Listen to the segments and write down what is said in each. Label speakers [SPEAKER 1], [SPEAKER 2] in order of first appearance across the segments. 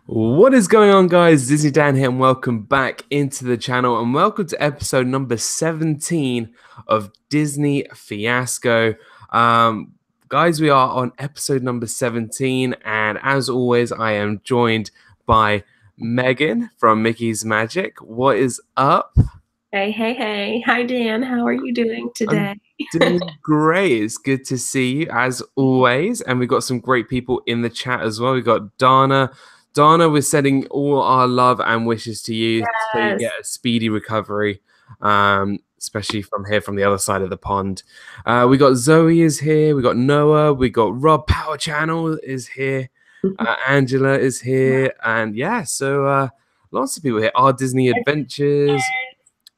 [SPEAKER 1] What is going on, guys? Disney Dan here, and welcome back into the channel, and welcome to episode number 17 of Disney Fiasco. Guys, we are on episode number 17, and as always, I am joined by Megan from Mickey's Magic. What is up?
[SPEAKER 2] Hey, hey, hey. Hi, Dan. How are you doing
[SPEAKER 1] I'm
[SPEAKER 2] today?
[SPEAKER 1] doing great. It's good to see you as always. And we've got some great people in the chat as well. We've got Dana. Dana, we're sending all our love and wishes to you so you
[SPEAKER 2] Yes.
[SPEAKER 1] get a speedy recovery, especially from here, from the other side of the pond. We got Zoe is here. We got Noah. We got Rob Power Channel is here. Angela is here. And yeah, so lots of people here. Our Disney Adventures.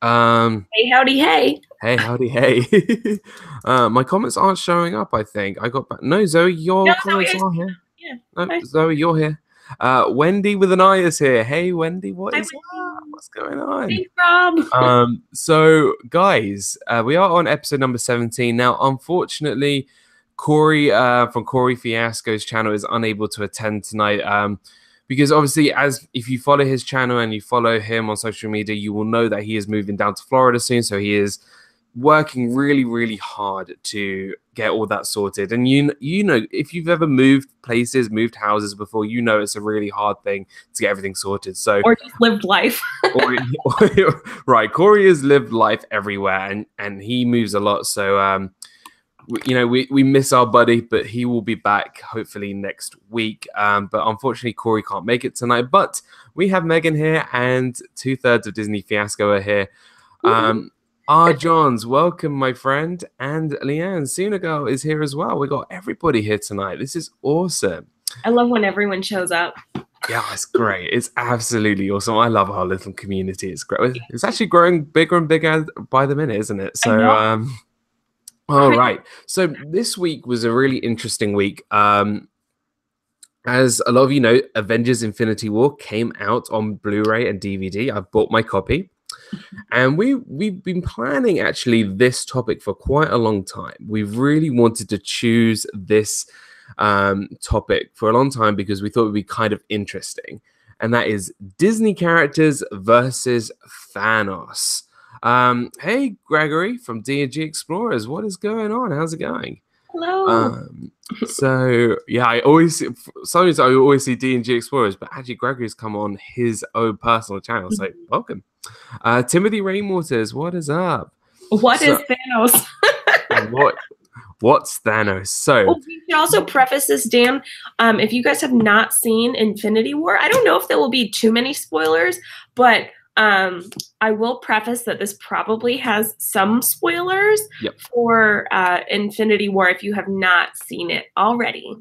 [SPEAKER 2] Hey, howdy, hey.
[SPEAKER 1] Hey, howdy, hey. My comments aren't showing up, I think. I got back. No, Zoe, your
[SPEAKER 2] No,
[SPEAKER 1] comments
[SPEAKER 2] Zoe is,
[SPEAKER 1] are here.
[SPEAKER 2] yeah.
[SPEAKER 1] No,
[SPEAKER 2] Hi.
[SPEAKER 1] Zoe, you're here. Wendy with an I is here. Hey, Wendy, what
[SPEAKER 2] Hi,
[SPEAKER 1] is up? What's going on?
[SPEAKER 2] Wendy. Rob.
[SPEAKER 1] So guys, we are on episode number 17. Now, unfortunately, Corey from Corey Fiasco's channel is unable to attend tonight. Because obviously, as if you follow his channel and you follow him on social media, you will know that he is moving down to Florida soon. So he is working really, really hard to get all that sorted. And you know, if you've ever moved places, moved houses before, you know it's a really hard thing to get everything sorted. So
[SPEAKER 2] Or just lived life.
[SPEAKER 1] right, Corey has lived life everywhere, and he moves a lot. So we miss our buddy, but he will be back hopefully next week. But unfortunately, Corey can't make it tonight. But we have Megan here, and 2/3 of Disney Fiasco are here. R. Johns, welcome, my friend, and Leanne Sunigal is here as well. We got everybody here tonight. This is awesome.
[SPEAKER 2] I love when everyone shows up.
[SPEAKER 1] Yeah, it's great. It's absolutely awesome. I love our little community. It's great. It's actually growing bigger and bigger by the minute, isn't it? So, all right. So this week was a really interesting week. As a lot of you know, Avengers Infinity War came out on Blu-ray and DVD. I've bought my copy. And we've been planning actually this topic for quite a long time. We've really wanted to choose this topic for a long time because we thought it would be kind of interesting. And that is Disney characters versus Thanos. Hey, Gregory from D&G Explorers. What is going on? How's it going?
[SPEAKER 2] Hello.
[SPEAKER 1] So yeah, sometimes I always see D&G Explorers, but actually Gregory's come on his own personal channel. So welcome. Timothy Rainwaters, what is up?
[SPEAKER 2] What is Thanos?
[SPEAKER 1] What's Thanos? So
[SPEAKER 2] we should also preface this, Dan. If you guys have not seen Infinity War, I don't know if there will be too many spoilers, but I will preface that this probably has some spoilers for Infinity War if you have not seen it already.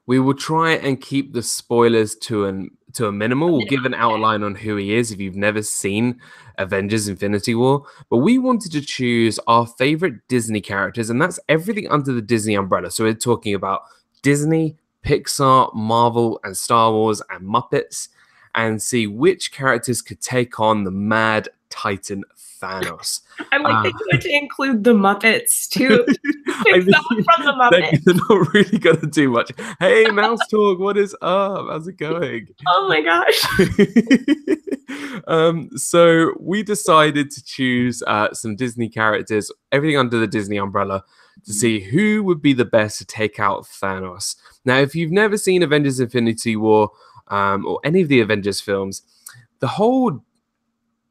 [SPEAKER 1] We will try and keep the spoilers to a minimal. We'll give an outline on who he is if you've never seen Avengers Infinity War. But we wanted to choose our favorite Disney characters, and that's everything under the Disney umbrella. So we're talking about Disney, Pixar, Marvel, and Star Wars, and Muppets, and see which characters could take on the mad Titan Thanos.
[SPEAKER 2] I like that you had to include the Muppets too. I mean, from the Muppets.
[SPEAKER 1] They're not really gonna do much. Hey, Mouse Talk, what is up? How's it going?
[SPEAKER 2] Oh my
[SPEAKER 1] gosh. So we decided to choose some Disney characters, everything under the Disney umbrella, to see who would be the best to take out Thanos. Now, if you've never seen Avengers Infinity War or any of the Avengers films, the whole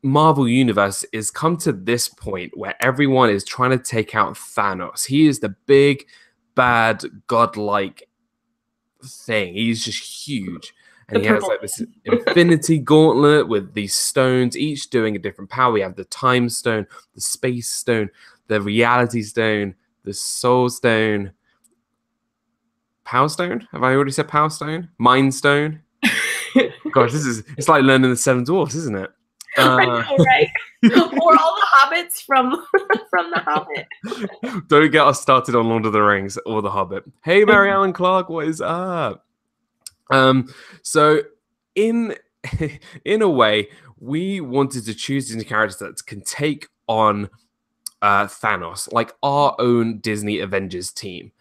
[SPEAKER 1] Marvel universe is come to this point where everyone is trying to take out Thanos. He is the big, bad, godlike thing. He's just huge. And he has like this infinity gauntlet with these stones, each doing a different power. We have the time stone, the space stone, the reality stone, the soul stone. Power stone? Have I already said power stone? Mind stone? Gosh, it's like learning the Seven Dwarfs, isn't it?
[SPEAKER 2] I know, right? Or all the hobbits from The Hobbit.
[SPEAKER 1] Don't get us started on Lord of the Rings or The Hobbit. Hey, Mary Ellen Clark, what is up? So in a way, we wanted to choose Disney characters that can take on Thanos, like our own Disney Avengers team.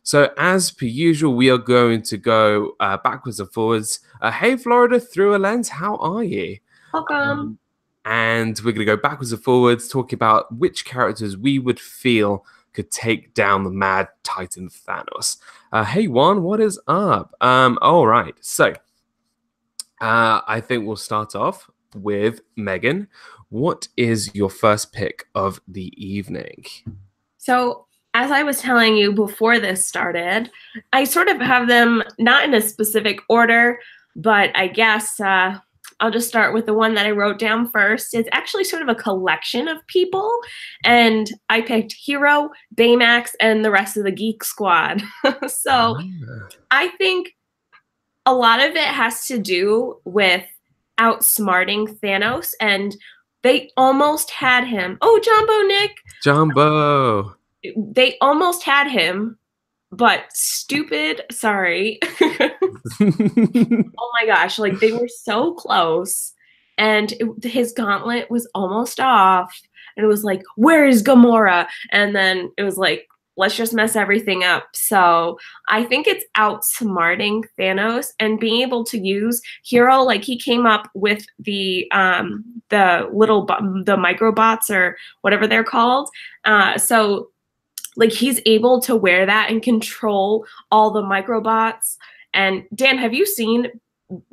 [SPEAKER 1] So, as per usual, we are going to go backwards and forwards. Hey, Florida, through a lens, how are you?
[SPEAKER 2] Welcome.
[SPEAKER 1] And we're going to go backwards and forwards, talking about which characters we would feel could take down the Mad Titan Thanos. Hey, Juan, what is up? All right, so I think we'll start off with Megan. What is your first pick of the evening?
[SPEAKER 2] So, as I was telling you before this started, I sort of have them not in a specific order, but I guess I'll just start with the one that I wrote down first. It's actually sort of a collection of people, and I picked Hero, Baymax, and the rest of the Geek Squad. So I think a lot of it has to do with outsmarting Thanos, and they almost had him. Oh, Jumbo Nick!
[SPEAKER 1] Jumbo!
[SPEAKER 2] They almost had him, but stupid, sorry. Oh my gosh, like they were so close, and his gauntlet was almost off, and it was like, where is Gamora? And then it was like, let's just mess everything up. So I think it's outsmarting Thanos and being able to use Hero. Like he came up with the microbots or whatever they're called. So like he's able to wear that and control all the microbots. And Dan, have you seen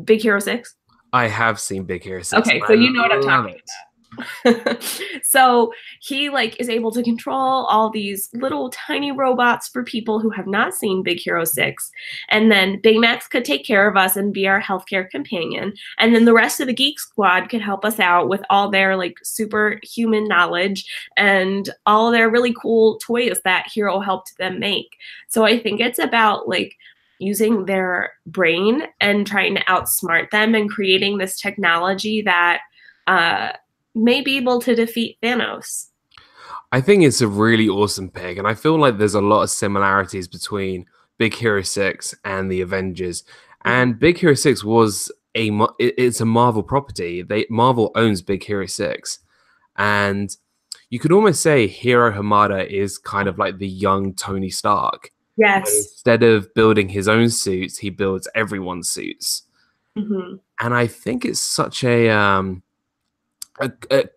[SPEAKER 2] Big Hero 6?
[SPEAKER 1] I have seen Big Hero 6.
[SPEAKER 2] Okay, so you know what I'm talking about. So he like is able to control all these little tiny robots for people who have not seen Big Hero 6. And then Baymax could take care of us and be our healthcare companion. And then the rest of the Geek Squad could help us out with all their like superhuman knowledge and all their really cool toys that Hero helped them make. So I think it's about like using their brain and trying to outsmart them and creating this technology that may be able to defeat Thanos.
[SPEAKER 1] I think it's a really awesome pick, and I feel like there's a lot of similarities between Big Hero 6 and the Avengers. And Big Hero 6 was it's a Marvel property. Marvel owns Big Hero 6, and you could almost say Hiro Hamada is kind of like the young Tony Stark.
[SPEAKER 2] Yes.
[SPEAKER 1] Instead of building his own suits, he builds everyone's suits.
[SPEAKER 2] Mm-hmm.
[SPEAKER 1] And I think it's such a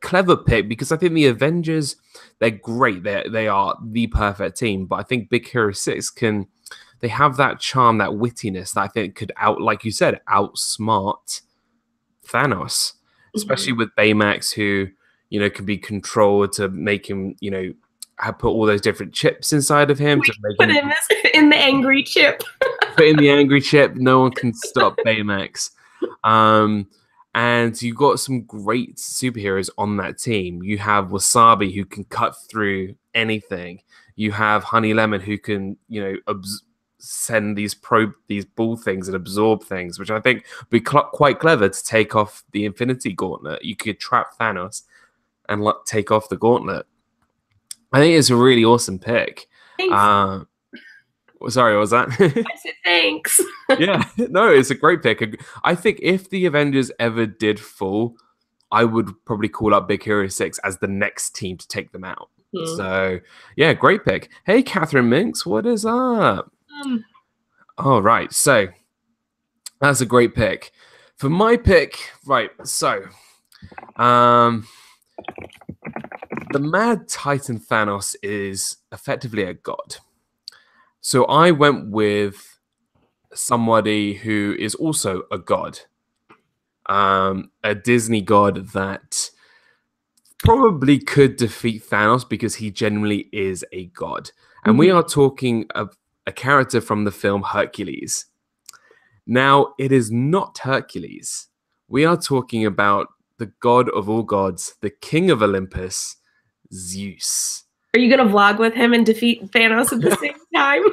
[SPEAKER 1] clever pick, because I think the Avengers, they're great. They are the perfect team. But I think Big Hero 6 they have that charm, that wittiness that I think could like you said, outsmart Thanos, especially with Baymax, who, you know, can be controlled to make him, you know, put all those different chips inside of him.
[SPEAKER 2] Put him in the angry chip.
[SPEAKER 1] Put in the angry chip. No one can stop Baymax. And you've got some great superheroes on that team. You have Wasabi, who can cut through anything. You have Honey Lemon, who can, you know, send these ball things and absorb things, which I think would be quite clever to take off the Infinity Gauntlet. You could trap Thanos and take off the gauntlet. I think it's a really awesome pick.
[SPEAKER 2] Thanks.
[SPEAKER 1] Sorry, what was that?
[SPEAKER 2] I said thanks.
[SPEAKER 1] Yeah, no, it's a great pick. I think if the Avengers ever did fall, I would probably call up Big Hero 6 as the next team to take them out. So, yeah, great pick. Hey, Catherine Minks, what is up? All right, so that's a great pick. For my pick, right, so the Mad Titan Thanos is effectively a god. So I went with somebody who is also a god, a Disney god that probably could defeat Thanos because he genuinely is a god. And we are talking of a character from the film Hercules. Now, it is not Hercules. We are talking about the god of all gods, the king of Olympus, Zeus.
[SPEAKER 2] Are you going to vlog with him and defeat Thanos at the same time?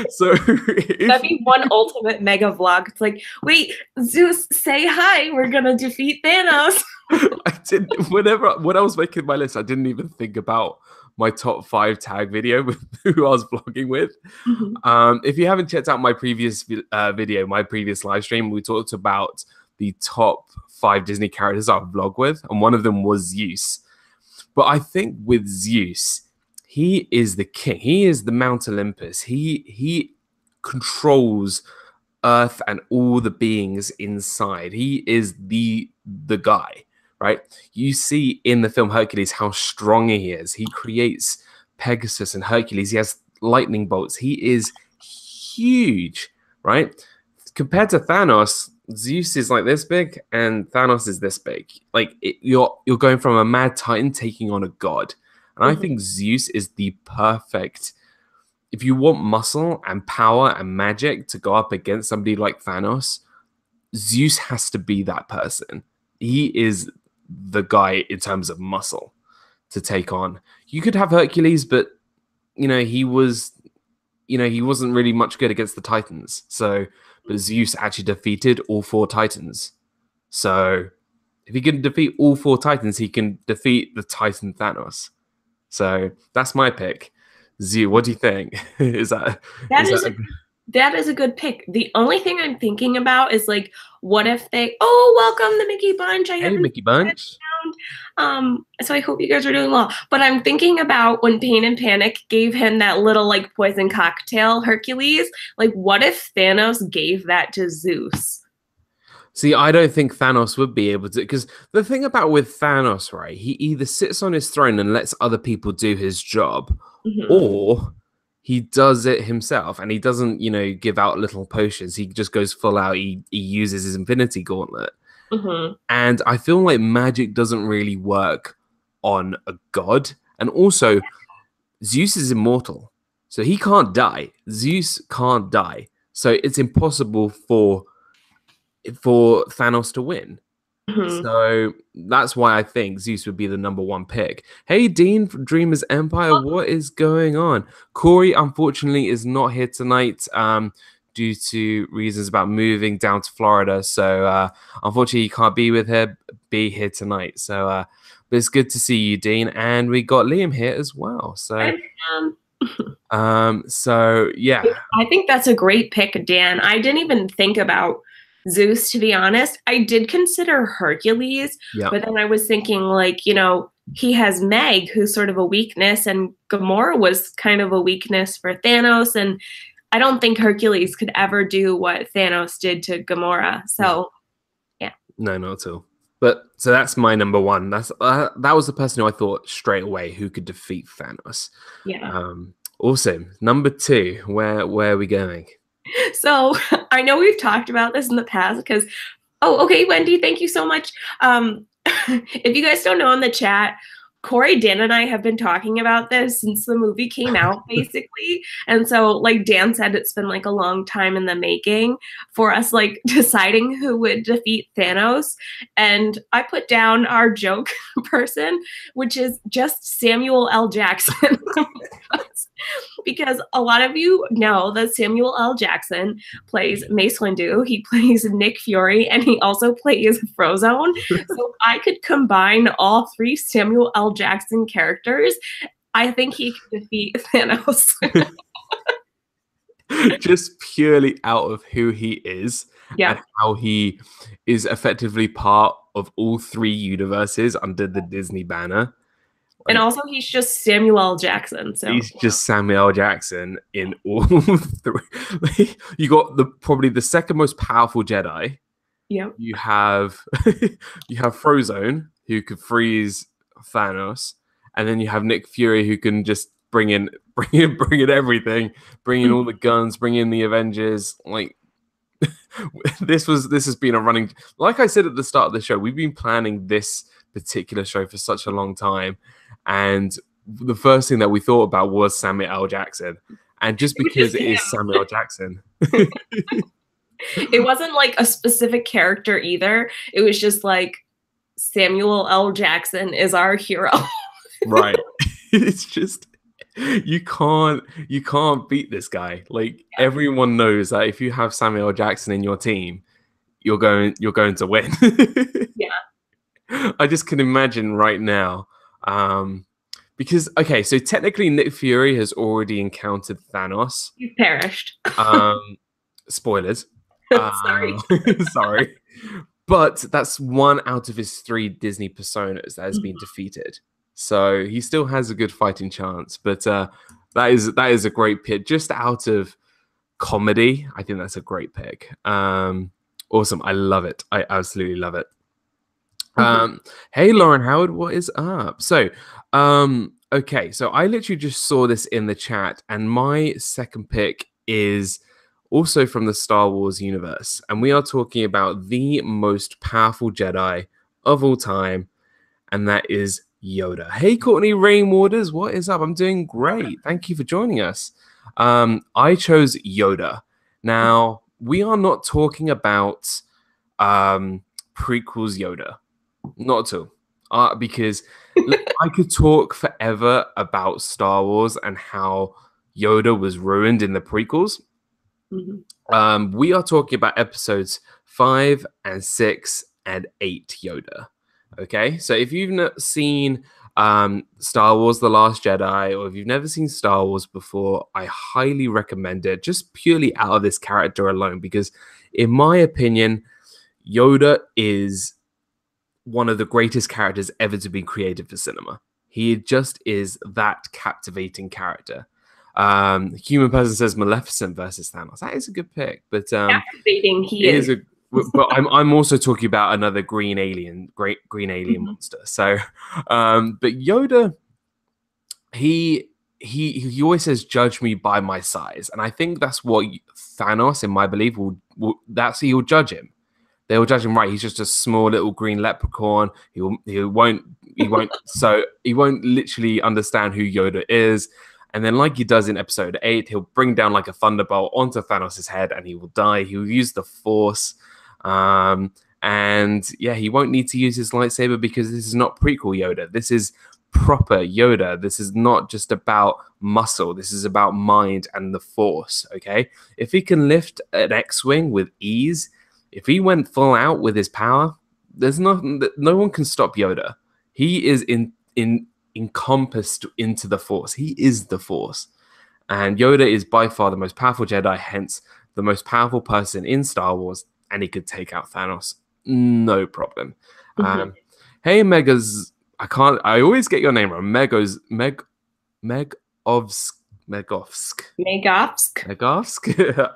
[SPEAKER 1] So
[SPEAKER 2] that'd be one ultimate mega vlog. It's like, wait, Zeus, say hi. We're going to defeat Thanos.
[SPEAKER 1] I didn't. When I was making my list, I didn't even think about my top 5 tag video with who I was vlogging with. If you haven't checked out my previous video, my previous live stream, we talked about the top 5 Disney characters I would vlog with, and one of them was Zeus. But I think with Zeus, he is the king. He is the Mount Olympus. He controls Earth and all the beings inside. He is the guy, right? You see in the film Hercules how strong he is. He creates Pegasus and Hercules. He has lightning bolts. He is huge, right? Compared to Thanos, Zeus is like this big and Thanos is this big. Like you're going from a mad titan taking on a god. And I think Zeus is the perfect, if you want muscle and power and magic to go up against somebody like Thanos, Zeus has to be that person. He is the guy in terms of muscle to take on. You could have Hercules, but he wasn't really much good against the Titans. So, but Zeus actually defeated all 4 Titans. So, if he can defeat all 4 Titans, he can defeat the Titan Thanos. So that's my pick. Zeus, what do you think? That
[SPEAKER 2] is a good pick. The only thing I'm thinking about is like, what if they? Oh, welcome the Mickey Bunch.
[SPEAKER 1] Hey, Mickey Bunch.
[SPEAKER 2] So I hope you guys are doing well. But I'm thinking about when Pain and Panic gave him that little like poison cocktail, Hercules. Like, what if Thanos gave that to Zeus?
[SPEAKER 1] See, I don't think Thanos would be able to, because the thing about with Thanos, right, he either sits on his throne and lets other people do his job, or he does it himself, and he doesn't, give out little potions. He just goes full out. He uses his Infinity Gauntlet. And I feel like magic doesn't really work on a god. And also, Zeus is immortal, so he can't die. Zeus can't die. So it's impossible for Thanos to win. So that's why I think Zeus would be the #1 pick. Hey, Dean from Dreamers Empire, what is going on? Corey, unfortunately, is not here tonight due to reasons about moving down to Florida. So unfortunately, he can't be here tonight. So but it's good to see you, Dean. And we got Liam here as well. So so yeah.
[SPEAKER 2] I think that's a great pick, Dan. I didn't even think about Zeus, to be honest. I did consider Hercules, but then I was thinking, like, he has Meg, who's sort of a weakness, and Gamora was kind of a weakness for Thanos, and I don't think Hercules could ever do what Thanos did to Gamora. So, yeah.
[SPEAKER 1] No, not at all. But so that's my #1. That's that was the person who I thought straight away who could defeat Thanos.
[SPEAKER 2] Yeah.
[SPEAKER 1] Awesome. #2. Where are we going?
[SPEAKER 2] So I know we've talked about this in the past because, okay, Wendy, thank you so much. If you guys don't know in the chat, Corey, Dan, and I have been talking about this since the movie came out, basically. And so, like Dan said, it's been like a long time in the making for us, like deciding who would defeat Thanos. And I put down our joke person, which is just Samuel L. Jackson. Because a lot of you know that Samuel L. Jackson plays Mace Windu, he plays Nick Fury, and he also plays Frozone. So I could combine all 3 Samuel L. Jackson characters. I think he could defeat Thanos.
[SPEAKER 1] Just purely out of who he is
[SPEAKER 2] and
[SPEAKER 1] how he is effectively part of all 3 universes under the Disney banner.
[SPEAKER 2] And also, he's just Samuel L. Jackson. So
[SPEAKER 1] he's just Samuel L. Jackson in all 3. You got probably the second most powerful Jedi.
[SPEAKER 2] Yeah.
[SPEAKER 1] You have Frozone, who could freeze Thanos, and then you have Nick Fury, who can just bring in everything, bring in all the guns, bring in the Avengers. Like this has been a running. Like I said at the start of the show, we've been planning this particular show for such a long time. And the first thing that we thought about was Samuel L. Jackson. And just because it is Samuel L. Jackson.
[SPEAKER 2] It wasn't like a specific character either. It was just like Samuel L. Jackson is our hero.
[SPEAKER 1] Right. It's just you can't beat this guy. Like everyone knows that if you have Samuel L. Jackson in your team, you're going to win.
[SPEAKER 2] Yeah.
[SPEAKER 1] I just can imagine right now. Because okay, so technically Nick Fury has already encountered Thanos.
[SPEAKER 2] He's perished.
[SPEAKER 1] Spoilers.
[SPEAKER 2] Sorry.
[SPEAKER 1] Sorry. But that's 1 out of his 3 Disney personas that has been defeated. So he still has a good fighting chance. But that is a great pick. Just out of comedy, I think that's a great pick. Awesome. I love it. I absolutely love it. Hey Lauren Howard, what is up? So, okay, so I literally just saw this in the chat, and my second pick is also from the Star Wars universe, and we are talking about the most powerful Jedi of all time, and that is Yoda. Hey Courtney Rainwaters, what is up? I'm doing great. Thank you for joining us. I chose Yoda. Now, we are not talking about prequels Yoda. Not at all. Because I could talk forever about Star Wars and how Yoda was ruined in the prequels. We are talking about episodes 5 and 6 and 8 Yoda. Okay, so if you've not seen Star Wars The Last Jedi, or if you've never seen Star Wars before, I highly recommend it, just purely out of this character alone, because in my opinion, Yoda is one of the greatest characters ever to be created for cinema. He just is that captivating character. Human Person says Maleficent versus Thanos. That is a good pick, but
[SPEAKER 2] captivating he is.
[SPEAKER 1] But I'm also talking about another green alien monster. So, but Yoda, he always says, "Judge me by my size," and I think that's what Thanos, in my belief, he'll judge him. They will judge him right. He's just a small little green leprechaun. He won't literally understand who Yoda is. And then, like he does in episode 8, he'll bring down like a thunderbolt onto Thanos' head, and he will die. He will use the Force, and yeah, he won't need to use his lightsaber, because this is not prequel Yoda. This is proper Yoda. This is not just about muscle. This is about mind and the Force. Okay, if he can lift an X-wing with ease, if he went full out with his power, there's no one can stop Yoda. He is encompassed into the Force. He is the Force. And Yoda is by far the most powerful Jedi, hence the most powerful person in Star Wars, and he could take out Thanos. No problem. Hey, Megas. I always get your name wrong. Megovsk.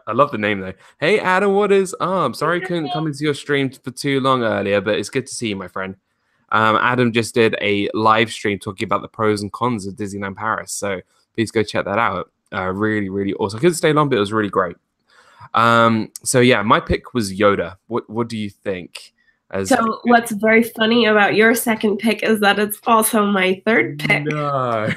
[SPEAKER 1] I love the name though. Hey Adam, what is up? Sorry I couldn't come into your stream for too long earlier, but it's good to see you, my friend. Adam just did a live stream talking about the pros and cons of Disneyland Paris, so please go check that out. Really, really awesome. I couldn't stay long, but it was really great. So yeah, my pick was Yoda. What do you think?
[SPEAKER 2] So what's very funny about your second pick is that it's also my third pick.
[SPEAKER 1] No.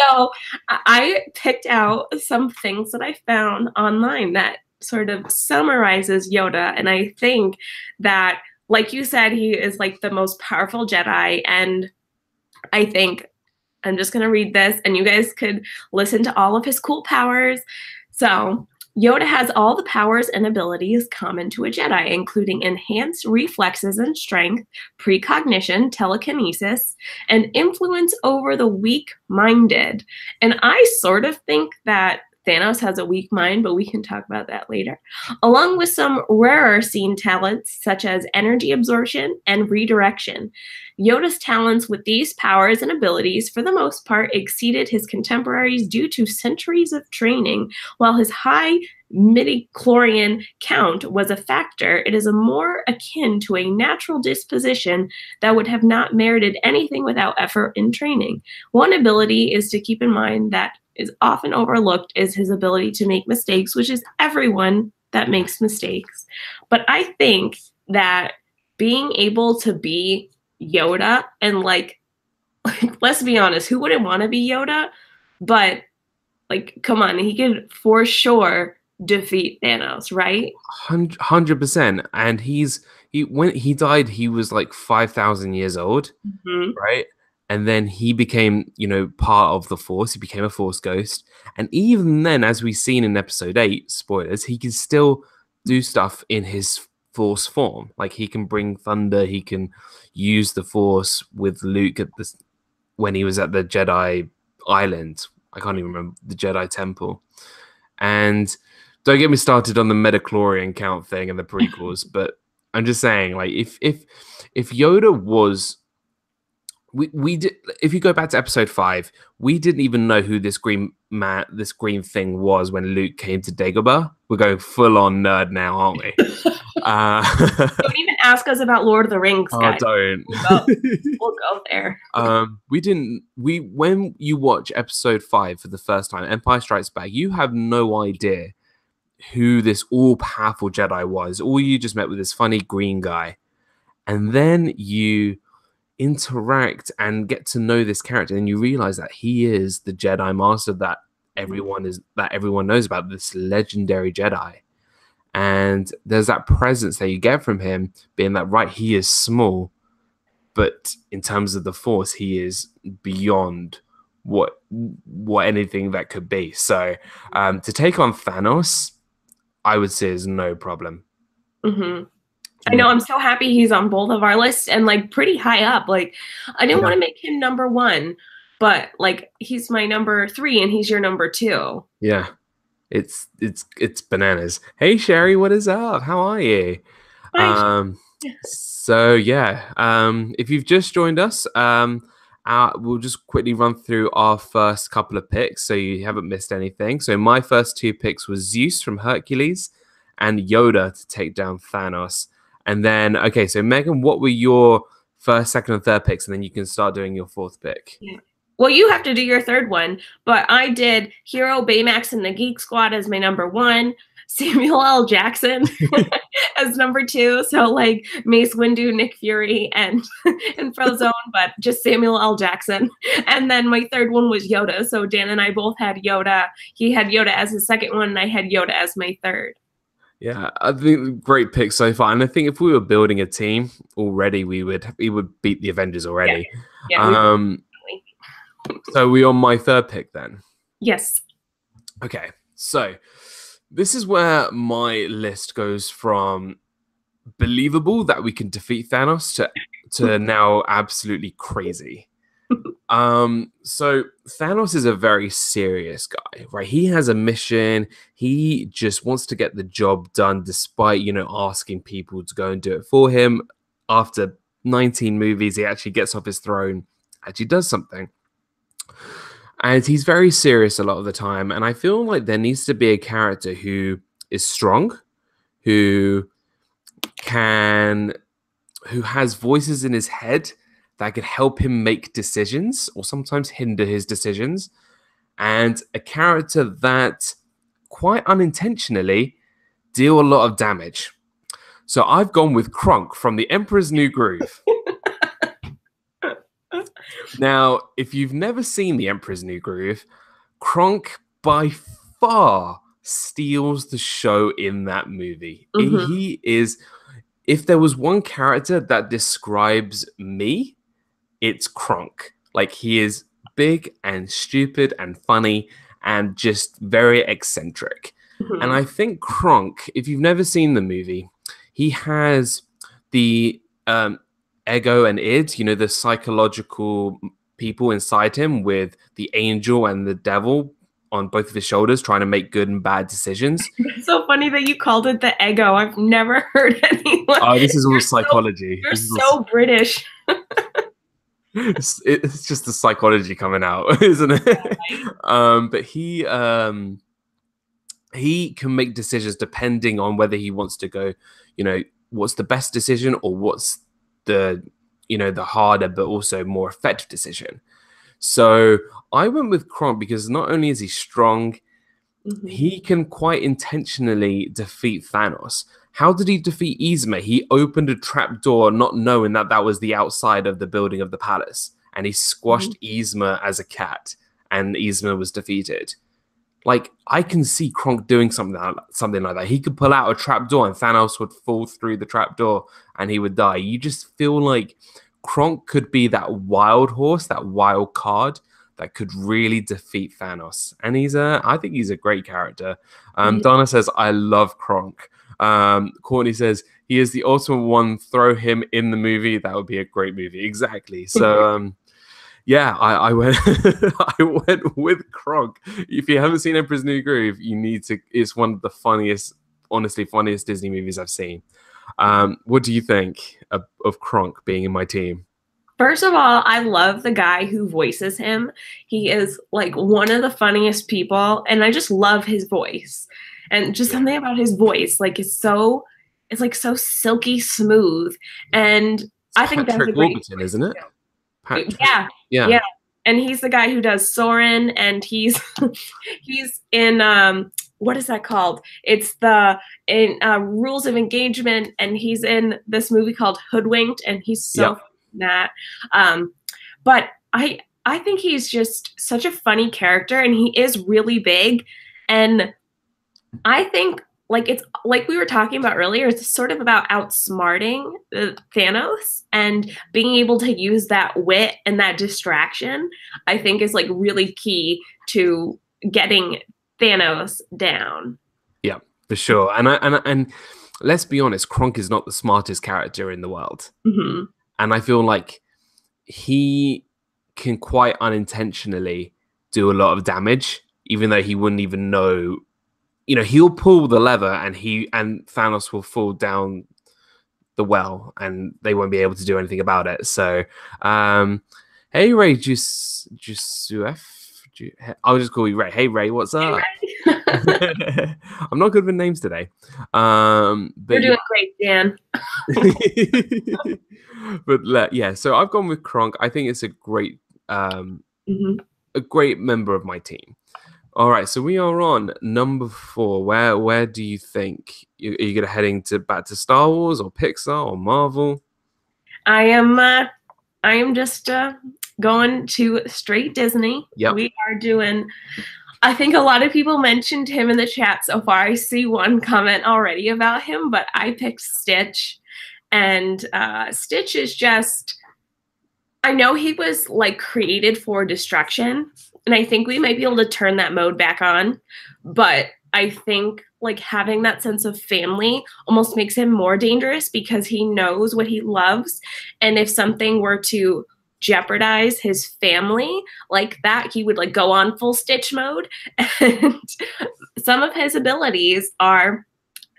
[SPEAKER 2] So I picked out some things that I found online that sort of summarizes Yoda. And I think that, like you said, he is like the most powerful Jedi. And I think I'm just going to read this, and you guys could listen to all of his cool powers. So Yoda has all the powers and abilities common to a Jedi, including enhanced reflexes and strength, precognition, telekinesis, and influence over the weak-minded. And I sort of think that Thanos has a weak mind, but we can talk about that later. Along with some rarer scene talents, such as energy absorption and redirection. Yoda's talents with these powers and abilities, for the most part, exceeded his contemporaries due to centuries of training. While his high midichlorian count was a factor, it is a more akin to a natural disposition that would have not merited anything without effort and training. One ability is to keep in mind that is often overlooked is his ability to make mistakes, which is everyone that makes mistakes. But I think that being able to be Yoda, and like let's be honest, who wouldn't want to be Yoda? But like, come on, he could for sure defeat Thanos, right?
[SPEAKER 1] 100%. And when he died, he was like 5,000 years old, right? And then he became, part of the Force. He became a Force ghost. And even then, as we've seen in episode 8, spoilers, he can still do stuff in his Force form. Like, he can bring thunder. He can use the Force with Luke when he was at the Jedi Island. I can't even remember, the Jedi Temple. And don't get me started on the midichlorian count thing and the prequels, but I'm just saying, like, if Yoda was we did. If you go back to episode 5, we didn't even know who this green thing was when Luke came to Dagobah. We're going full on nerd now, aren't we?
[SPEAKER 2] Don't even ask us about Lord of the Rings,
[SPEAKER 1] Oh,
[SPEAKER 2] guys.
[SPEAKER 1] don't.
[SPEAKER 2] We'll go there.
[SPEAKER 1] We didn't. When you watch episode 5 for the first time, Empire Strikes Back, you have no idea who this all-powerful Jedi was. All you just met with this funny green guy, and then you interact and get to know this character, and you realize that he is the Jedi Master that everyone knows about, this legendary Jedi. And there's that presence that you get from him, being that, right, he is small, but in terms of the Force, he is beyond what anything that could be. So to take on Thanos, I would say is no problem.
[SPEAKER 2] Mm-hmm. I know. I'm so happy he's on both of our lists and like pretty high up. Like, I didn't want to make him number 1, but like he's my number 3 and he's your number 2.
[SPEAKER 1] Yeah, it's bananas. Hey Sherry, what is up? How are you?
[SPEAKER 2] Hi.
[SPEAKER 1] So yeah, if you've just joined us, we'll just quickly run through our first couple of picks so you haven't missed anything. So my first 2 picks was Zeus from Hercules and Yoda to take down Thanos. And then, okay, so Megan, what were your first, second, and third picks? And then you can start doing your 4th pick.
[SPEAKER 2] Yeah. Well, you have to do your 3rd one, but I did Hero, Baymax, and the Geek Squad as my number 1, Samuel L. Jackson as number 2. So like Mace Windu, Nick Fury, and Frozone, but just Samuel L. Jackson. And then my 3rd one was Yoda. So Dan and I both had Yoda. He had Yoda as his 2nd one, and I had Yoda as my 3rd.
[SPEAKER 1] Yeah, I think great pick so far. And I think if we were building a team already, we would beat the Avengers already.
[SPEAKER 2] Yeah,
[SPEAKER 1] so we on my 3rd pick then?
[SPEAKER 2] Yes.
[SPEAKER 1] Okay, so this is where my list goes from believable that we can defeat Thanos to now absolutely crazy. So Thanos is a very serious guy, right? He has a mission. He just wants to get the job done despite, asking people to go and do it for him. After 19 movies, he actually gets off his throne, actually does something. And he's very serious a lot of the time. And I feel like there needs to be a character who is strong, who has voices in his head that could help him make decisions or sometimes hinder his decisions, and a character that quite unintentionally deal a lot of damage. So I've gone with Kronk from The Emperor's New Groove. Now, if you've never seen The Emperor's New Groove, Kronk by far steals the show in that movie. Mm-hmm. He is, if there was one character that describes me, it's Kronk. Like, he is big and stupid and funny and just very eccentric. Mm-hmm. And I think Kronk, if you've never seen the movie, he has the ego and id, the psychological people inside him with the angel and the devil on both of his shoulders trying to make good and bad decisions. It's
[SPEAKER 2] so funny that you called it the ego. I've never heard anyone.
[SPEAKER 1] Oh, this is all psychology.
[SPEAKER 2] You're so British.
[SPEAKER 1] It's just the psychology coming out, isn't it? Right. But he can make decisions depending on whether he wants to go, what's the best decision or what's the harder but also more effective decision. So I went with Kronk because not only is he strong, mm-hmm. he can quite intentionally defeat Thanos. How did he defeat Yzma? He opened a trapdoor not knowing that that was the outside of the building of the palace, and he squashed mm-hmm. Yzma as a cat, and Yzma was defeated. Like, I can see Kronk doing something like that. He could pull out a trapdoor and Thanos would fall through the trapdoor and he would die. You just feel like Kronk could be that wild horse, that wild card that could really defeat Thanos. And I think he's a great character. Donna says, I love Kronk. Courtney says, he is the ultimate one. Throw him in the movie. That would be a great movie. Exactly. So, yeah, I went I went with Kronk. If you haven't seen Emperor's New Groove, you need to. It's one of the funniest Disney movies I've seen. What do you think of Kronk being in my team?
[SPEAKER 2] First of all, I love the guy who voices him. He is like one of the funniest people, and I just love his voice. And just something about his voice, like it's like so silky smooth. And I think that's
[SPEAKER 1] Patrick
[SPEAKER 2] a great
[SPEAKER 1] Warburton, isn't it?
[SPEAKER 2] Yeah.
[SPEAKER 1] Yeah.
[SPEAKER 2] Yeah. And he's the guy who does Soren, and he's he's in what is that called? It's the in Rules of Engagement, and he's in this movie called Hoodwinked, and he's so
[SPEAKER 1] Yep.
[SPEAKER 2] that. But I think he's just such a funny character, and he is really big. And I think like it's like we were talking about earlier, it's sort of about outsmarting Thanos and being able to use that wit and that distraction. I think is like really key to getting Thanos down.
[SPEAKER 1] Yeah, for sure. And let's be honest, Kronk is not the smartest character in the world.
[SPEAKER 2] Mm-hmm.
[SPEAKER 1] And I feel like he can quite unintentionally do a lot of damage, even though he wouldn't even know. You know, he'll pull the lever and Thanos will fall down the well and they won't be able to do anything about it. So, hey, Ray, I'll just call you Ray. Hey, Ray, what's up?
[SPEAKER 2] Hey,
[SPEAKER 1] I'm not good with names today. But
[SPEAKER 2] you're doing great, Dan.
[SPEAKER 1] But yeah, so I've gone with Kronk. I think it's a great member of my team. All right, so we are on number 4. Where do you think are you gonna heading back to Star Wars or Pixar or Marvel?
[SPEAKER 2] I am just going to straight Disney.
[SPEAKER 1] Yep.
[SPEAKER 2] We are doing. I think a lot of people mentioned him in the chat so far. I see one comment already about him, but I picked Stitch, and Stitch is just. I know he was like created for destruction, and I think we might be able to turn that mode back on. But I think like having that sense of family almost makes him more dangerous because he knows what he loves. And if something were to jeopardize his family like that, he would like go on full Stitch mode. And some of his abilities are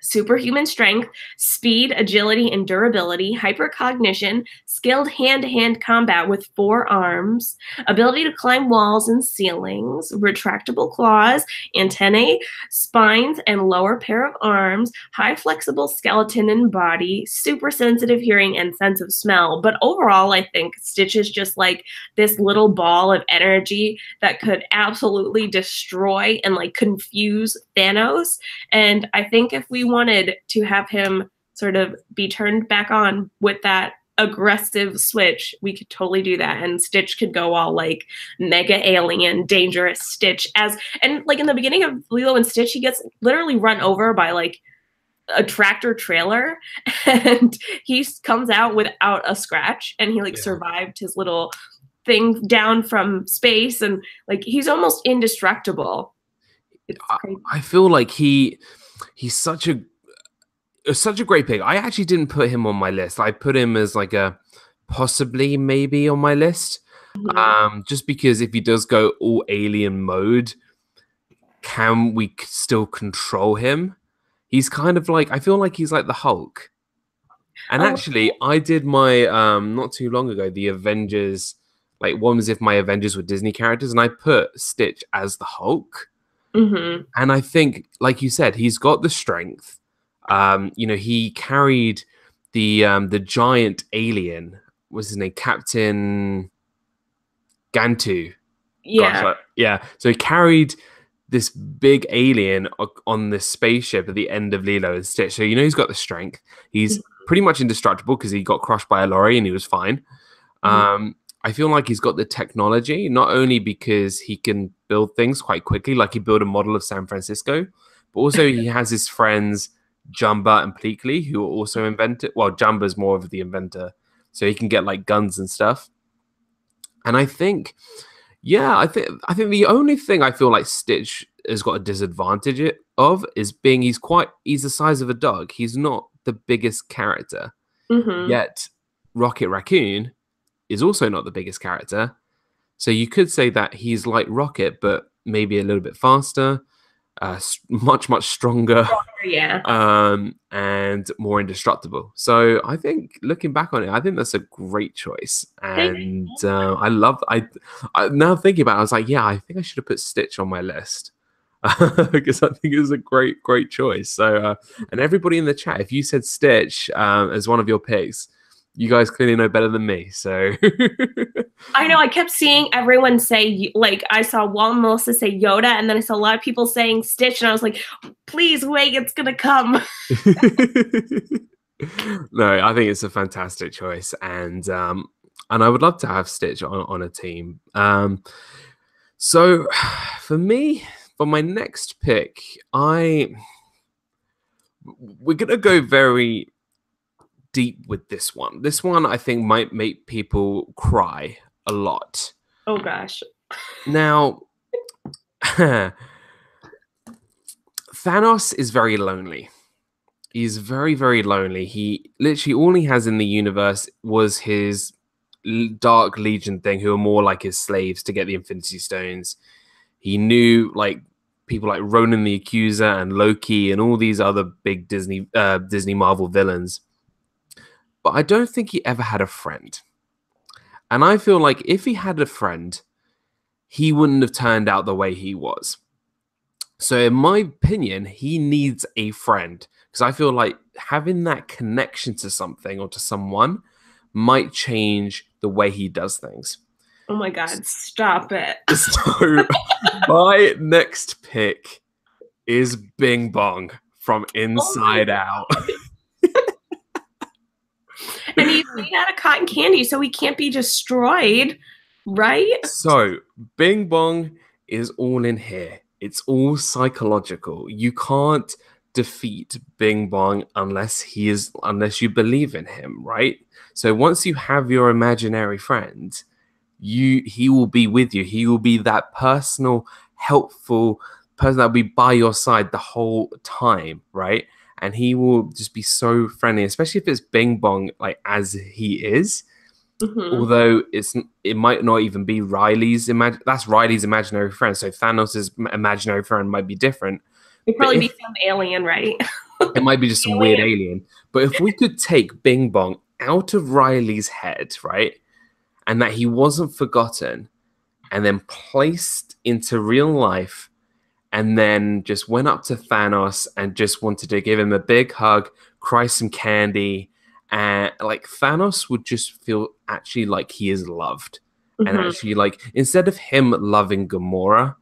[SPEAKER 2] superhuman strength, speed, agility, and durability, hypercognition, skilled hand-to-hand combat with 4 arms, ability to climb walls and ceilings, retractable claws, antennae, spines, and lower pair of arms, high flexible skeleton and body, super sensitive hearing, and sense of smell. But overall, I think Stitch is just like this little ball of energy that could absolutely destroy and like confuse Thanos. And I think if we wanted to have him sort of be turned back on with that aggressive switch, we could totally do that. And Stitch could go all like mega alien, dangerous Stitch and like in the beginning of Lilo and Stitch, he gets literally run over by like a tractor trailer and he comes out without a scratch and he like survived his little thing down from space and like he's almost indestructible. It's crazy.
[SPEAKER 1] I feel like he's such a great pick. I actually didn't put him on my list. I put him as like a possibly maybe on my list. Just because if he does go all alien mode, can we still control him? He's kind of like, I feel like he's like the Hulk. And actually, I did my not too long ago the Avengers, like one was if my Avengers were Disney characters, and I put Stitch as the Hulk. And I think, like you said, he's got the strength. You know, he carried the giant alien. What's his name? Captain Gantu.
[SPEAKER 2] Yeah.
[SPEAKER 1] Gosh, yeah. So he carried this big alien on this spaceship at the end of Lilo and Stitch. So you know he's got the strength. He's pretty much indestructible because he got crushed by a lorry and he was fine. I feel like he's got the technology, not only because he can build things quite quickly, like he built a model of San Francisco, but also he has his friends Jumba and Pleakley, who are also invented. Well, Jumba's more of the inventor, so he can get like guns and stuff. And I think, yeah, I think the only thing I feel like Stitch has got a disadvantage of is being he's the size of a dog. He's not the biggest character, yet Rocket Raccoon is also not the biggest character. So you could say that he's like Rocket, but maybe a little bit faster, much stronger.
[SPEAKER 2] Yeah.
[SPEAKER 1] And more indestructible. So I think looking back on it, I think that's a great choice. And I now thinking about it, I was like, yeah, I think I should have put Stitch on my list. Because I think it was a great choice. So and everybody in the chat, if you said Stitch as one of your picks, you guys clearly know better than me. So
[SPEAKER 2] I know I kept seeing everyone say, like, I saw Walt and Melissa say Yoda, and then I saw a lot of people saying Stitch, and I was like, please wait, it's gonna come.
[SPEAKER 1] No, I think it's a fantastic choice, and I would love to have Stitch on a team. So for me, for my next pick, we're gonna go very deep with this one. This one I think might make people cry a lot.
[SPEAKER 2] Oh gosh.
[SPEAKER 1] Now, Thanos is very lonely. He's very, very lonely. He literally all he has in the universe was his Dark Legion thing, who are more like his slaves to get the Infinity Stones. He knew like people like Ronan the Accuser and Loki and all these other big Disney Marvel villains. But I don't think he ever had a friend. And I feel like if he had a friend, he wouldn't have turned out the way he was. So in my opinion, he needs a friend. Because I feel like having that connection to something or to someone might change the way he does things.
[SPEAKER 2] Oh my God, stop it.
[SPEAKER 1] So my next pick is Bing Bong from Inside Out.
[SPEAKER 2] And he's made out of cotton candy, so he can't be destroyed, right?
[SPEAKER 1] So Bing Bong is all in here. It's all psychological. You can't defeat Bing Bong unless you believe in him, right? So once you have your imaginary friend, he will be with you. He will be that personal, helpful person that will be by your side the whole time, right? And he will just be so friendly, especially if it's Bing Bong, like as he is. Mm-hmm. Although it might not even be Riley's that's Riley's imaginary friend. So Thanos' imaginary friend might be different.
[SPEAKER 2] It'd probably be some alien, right?
[SPEAKER 1] It might be just some weird alien. But if we could take Bing Bong out of Riley's head, right, and that he wasn't forgotten, and then placed into real life, and then just went up to Thanos and just wanted to give him a big hug, cry some candy, and like Thanos would just feel actually like he is loved. Mm-hmm. And actually, like, instead of him loving Gamora,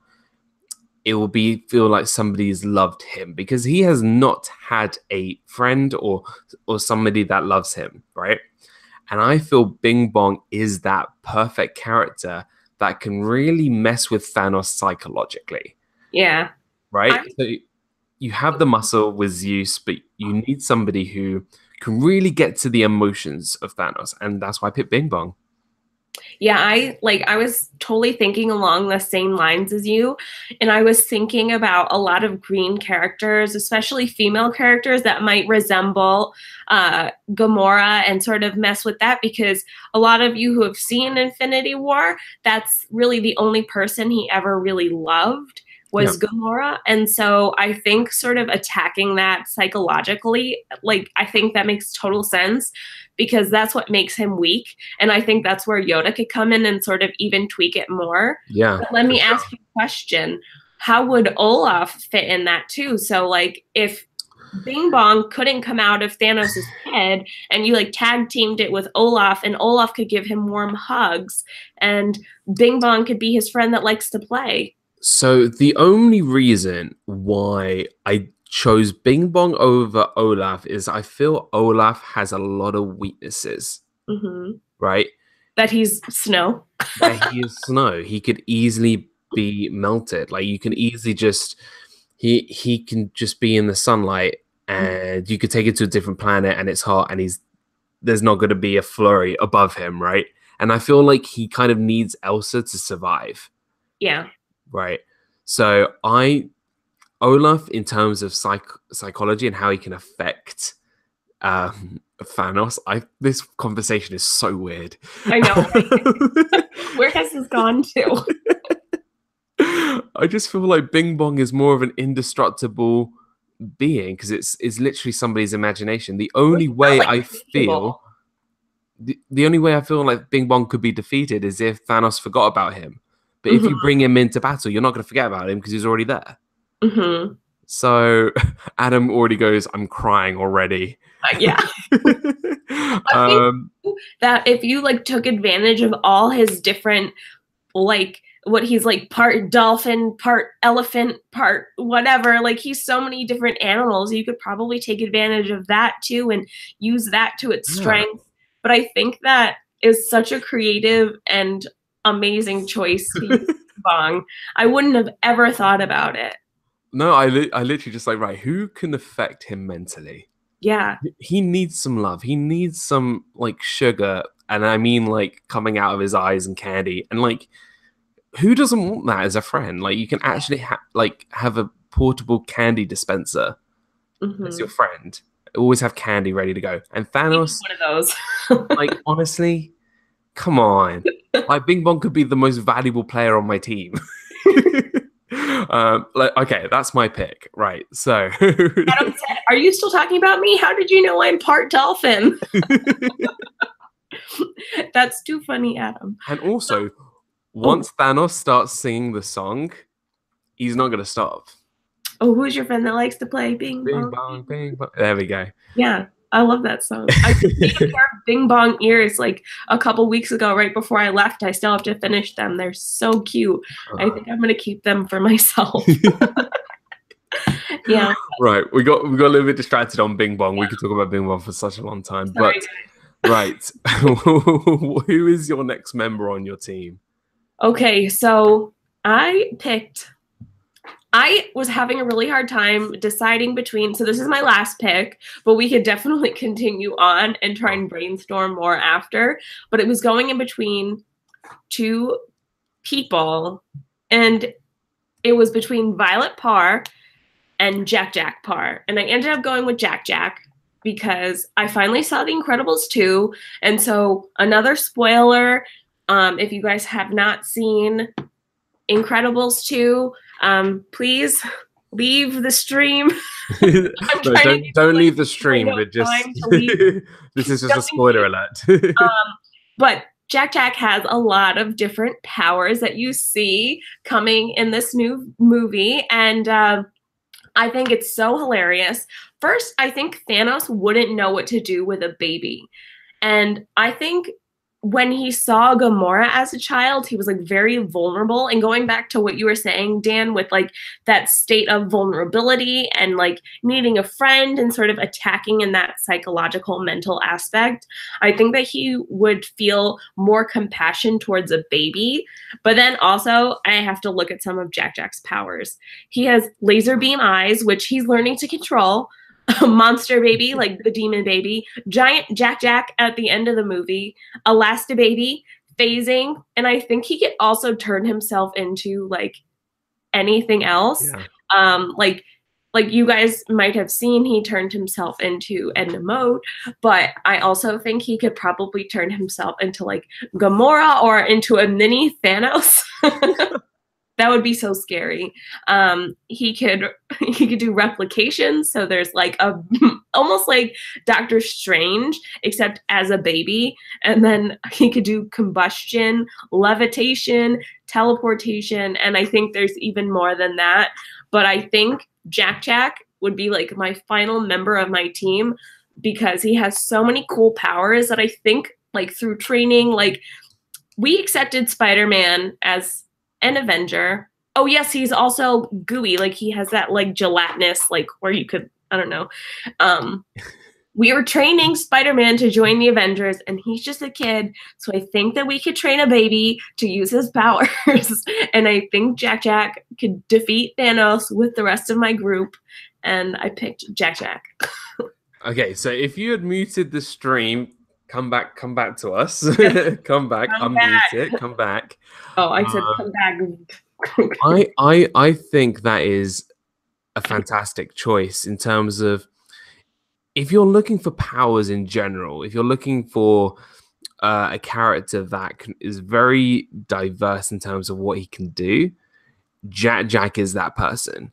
[SPEAKER 1] it will feel like somebody's loved him, because he has not had a friend or somebody that loves him, right? And I feel Bing Bong is that perfect character that can really mess with Thanos psychologically.
[SPEAKER 2] Yeah.
[SPEAKER 1] Right? So you have the muscle with Zeus, but you need somebody who can really get to the emotions of Thanos. And that's why I picked Bing Bong.
[SPEAKER 2] Yeah, I was totally thinking along the same lines as you. And I was thinking about a lot of green characters, especially female characters that might resemble Gamora and sort of mess with that, because a lot of you who have seen Infinity War, that's really the only person he ever really loved was Gamora. And so I think sort of attacking that psychologically, like, I think that makes total sense, because that's what makes him weak. And I think that's where Yoda could come in and sort of even tweak it more.
[SPEAKER 1] Yeah.
[SPEAKER 2] But let me ask you a question. How would Olaf fit in that too? So like, if Bing Bong couldn't come out of Thanos' head and you like tag teamed it with Olaf, and Olaf could give him warm hugs, and Bing Bong could be his friend that likes to play.
[SPEAKER 1] So the only reason why I chose Bing Bong over Olaf is I feel Olaf has a lot of weaknesses, right?
[SPEAKER 2] That he's snow.
[SPEAKER 1] That he is snow. He could easily be melted. Like, you can easily just, he can just be in the sunlight, and you could take it to a different planet and it's hot, and there's not going to be a flurry above him, right? And I feel like he kind of needs Elsa to survive.
[SPEAKER 2] Yeah.
[SPEAKER 1] Right. So Olaf, in terms of psychology and how he can affect Thanos, this conversation is so weird.
[SPEAKER 2] I know. Where has this gone to?
[SPEAKER 1] I just feel like Bing Bong is more of an indestructible being because it's literally somebody's imagination. The only way
[SPEAKER 2] like
[SPEAKER 1] I feel the only way I feel like Bing Bong could be defeated is if Thanos forgot about him. But if you bring him into battle, you're not going to forget about him because he's already there. So Adam already goes, I'm crying already.
[SPEAKER 2] Yeah. That if you like took advantage of all his different, like what he's like, part dolphin, part elephant, part whatever, like he's so many different animals, you could probably take advantage of that too and use that to its strength. But I think that is such a creative and amazing choice to use Bong. I wouldn't have ever thought about it.
[SPEAKER 1] No, I literally just like, right, who can affect him mentally?
[SPEAKER 2] Yeah.
[SPEAKER 1] He needs some love. He needs some like sugar. And I mean like coming out of his eyes and candy. And like, who doesn't want that as a friend? Like you can actually have a portable candy dispenser as your friend. Always have candy ready to go. And Thanos,
[SPEAKER 2] one of those.
[SPEAKER 1] like honestly, come on. Like Bing Bong could be the most valuable player on my team. Like, okay, that's my pick, right? So,
[SPEAKER 2] Adam said, "Are you still talking about me? How did you know I'm part dolphin?" That's too funny, Adam.
[SPEAKER 1] And also, once Thanos starts singing the song, he's not going to stop.
[SPEAKER 2] Oh, who's your friend that likes to play Bing Bong?
[SPEAKER 1] Bing Bong, Bing Bong. There we go.
[SPEAKER 2] Yeah, I love that song. I made a pair of Bing Bong ears like a couple weeks ago, right before I left. I still have to finish them. They're so cute. I think I'm gonna keep them for myself. Yeah. Right.
[SPEAKER 1] We got a little bit distracted on Bing Bong. Yeah. We could talk about Bing Bong for such a long time. Sorry. But right. Who is your next member on your team?
[SPEAKER 2] Okay, so I was having a really hard time deciding between, so this is my last pick, but we could definitely continue on and try and brainstorm more after. But it was going in between two people, and it was between Violet Parr and Jack Jack Parr. And I ended up going with Jack Jack because I finally saw The Incredibles 2. And so another spoiler, if you guys have not seen Incredibles 2, please leave the stream.
[SPEAKER 1] No, don't leave the stream. But just this is just a spoiler alert.
[SPEAKER 2] But Jack Jack has a lot of different powers that you see coming in this new movie, and I think it's so hilarious. First, I think Thanos wouldn't know what to do with a baby, and I think when he saw Gamora as a child, he was like very vulnerable. And going back to what you were saying, Dan, with like that state of vulnerability and like needing a friend and sort of attacking in that psychological mental aspect, I think that he would feel more compassion towards a baby. But then also I have to look at some of Jack Jack's powers. He has laser beam eyes, which he's learning to control. Monster baby, like the demon baby, giant Jack Jack at the end of the movie, Elastibaby, phasing, and I think he could also turn himself into like anything else. Yeah. Like you guys might have seen, he turned himself into Edna Mode, but I also think he could probably turn himself into like Gamora or into a mini Thanos. That would be so scary. He could do replication. So there's like a almost like Doctor Strange, except as a baby. And then he could do combustion, levitation, teleportation. And I think there's even more than that. But I think Jack Jack would be like my final member of my team because he has so many cool powers that I think like through training, like we accepted Spider-Man as an Avenger. Oh yes, he's also gooey. Like he has that like gelatinous, like where you could, I don't know. We were training Spider-Man to join the Avengers, and he's just a kid. So I think that we could train a baby to use his powers. And I think Jack Jack could defeat Thanos with the rest of my group. And I picked Jack Jack. Okay,
[SPEAKER 1] so if you had muted the stream, come back to us. Come back, unmute it, come back.
[SPEAKER 2] Oh, I said come back.
[SPEAKER 1] I think that is a fantastic choice in terms of if you're looking for powers in general, if you're looking for a character that is very diverse in terms of what he can do, Jack is that person.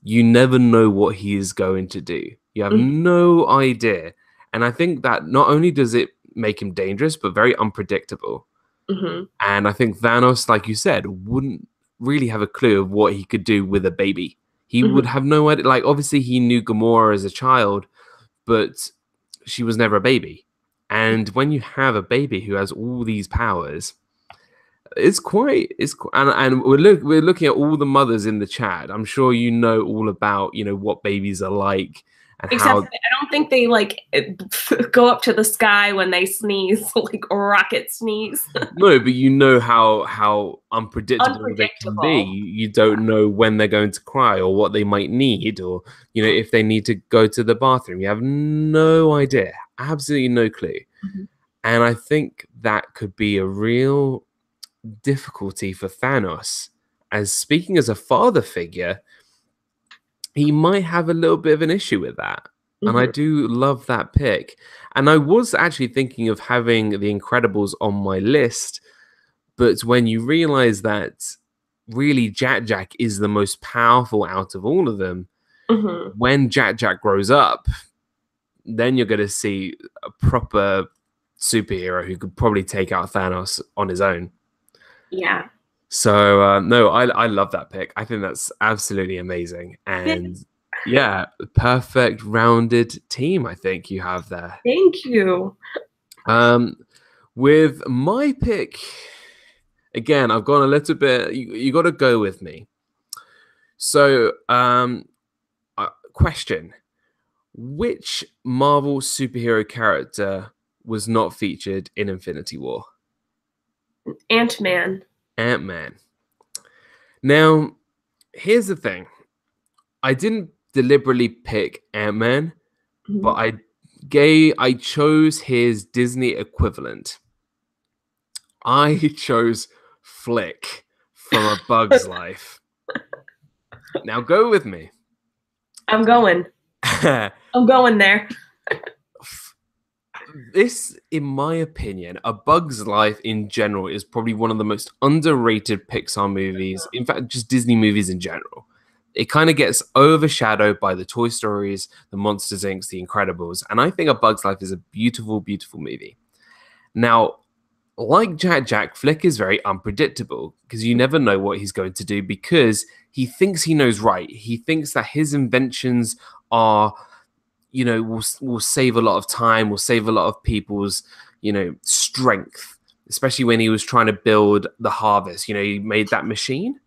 [SPEAKER 1] you never know what he is going to do. You have no idea. And I think that not only does it make him dangerous, but very unpredictable. And I think Thanos, like you said, wouldn't really have a clue of what he could do with a baby. He would have no idea. Like, obviously, he knew Gamora as a child, but she was never a baby. And when you have a baby who has all these powers, and we're looking at all the mothers in the chat. I'm sure you know all about, you know, what babies are like and
[SPEAKER 2] Except
[SPEAKER 1] how.
[SPEAKER 2] I don't think they like go up to the sky when they sneeze, like rocket sneeze.
[SPEAKER 1] No, but you know how unpredictable they can be. You don't know when they're going to cry or what they might need, or, you know, if they need to go to the bathroom. You have no idea, absolutely no clue. And I think that could be a real difficulty for Thanos, as speaking as a father figure, he might have a little bit of an issue with that. And I do love that pick. And I was actually thinking of having the Incredibles on my list, but when you realize that really Jack is the most powerful out of all of them, when Jack grows up, then you're going to see a proper superhero who could probably take out Thanos on his own.
[SPEAKER 2] Yeah.
[SPEAKER 1] So no, I love that pick. I think that's absolutely amazing. And yeah, perfect rounded team I think you have there.
[SPEAKER 2] Thank you.
[SPEAKER 1] With my pick, again, I've gone a little bit, you got to go with me. So question, which Marvel superhero character was not featured in Infinity War?
[SPEAKER 2] Ant-Man.
[SPEAKER 1] Ant-Man. Now, here's the thing. I didn't deliberately pick Ant-Man, but I chose his Disney equivalent. I chose Flick from A Bug's Life. Now go with me.
[SPEAKER 2] I'm going. I'm going there.
[SPEAKER 1] This, in my opinion, A Bug's Life in general is probably one of the most underrated Pixar movies. In fact, just Disney movies in general. It kind of gets overshadowed by the Toy Stories, the Monsters, Inc., the Incredibles. And I think A Bug's Life is a beautiful, beautiful movie. Now, like Jack, Flick is very unpredictable because you never know what he's going to do, because he thinks he knows right. He thinks that his inventions are, you know, will save a lot of time, will save a lot of people's, you know, strength, especially when he was trying to build the harvest. You know, he made that machine.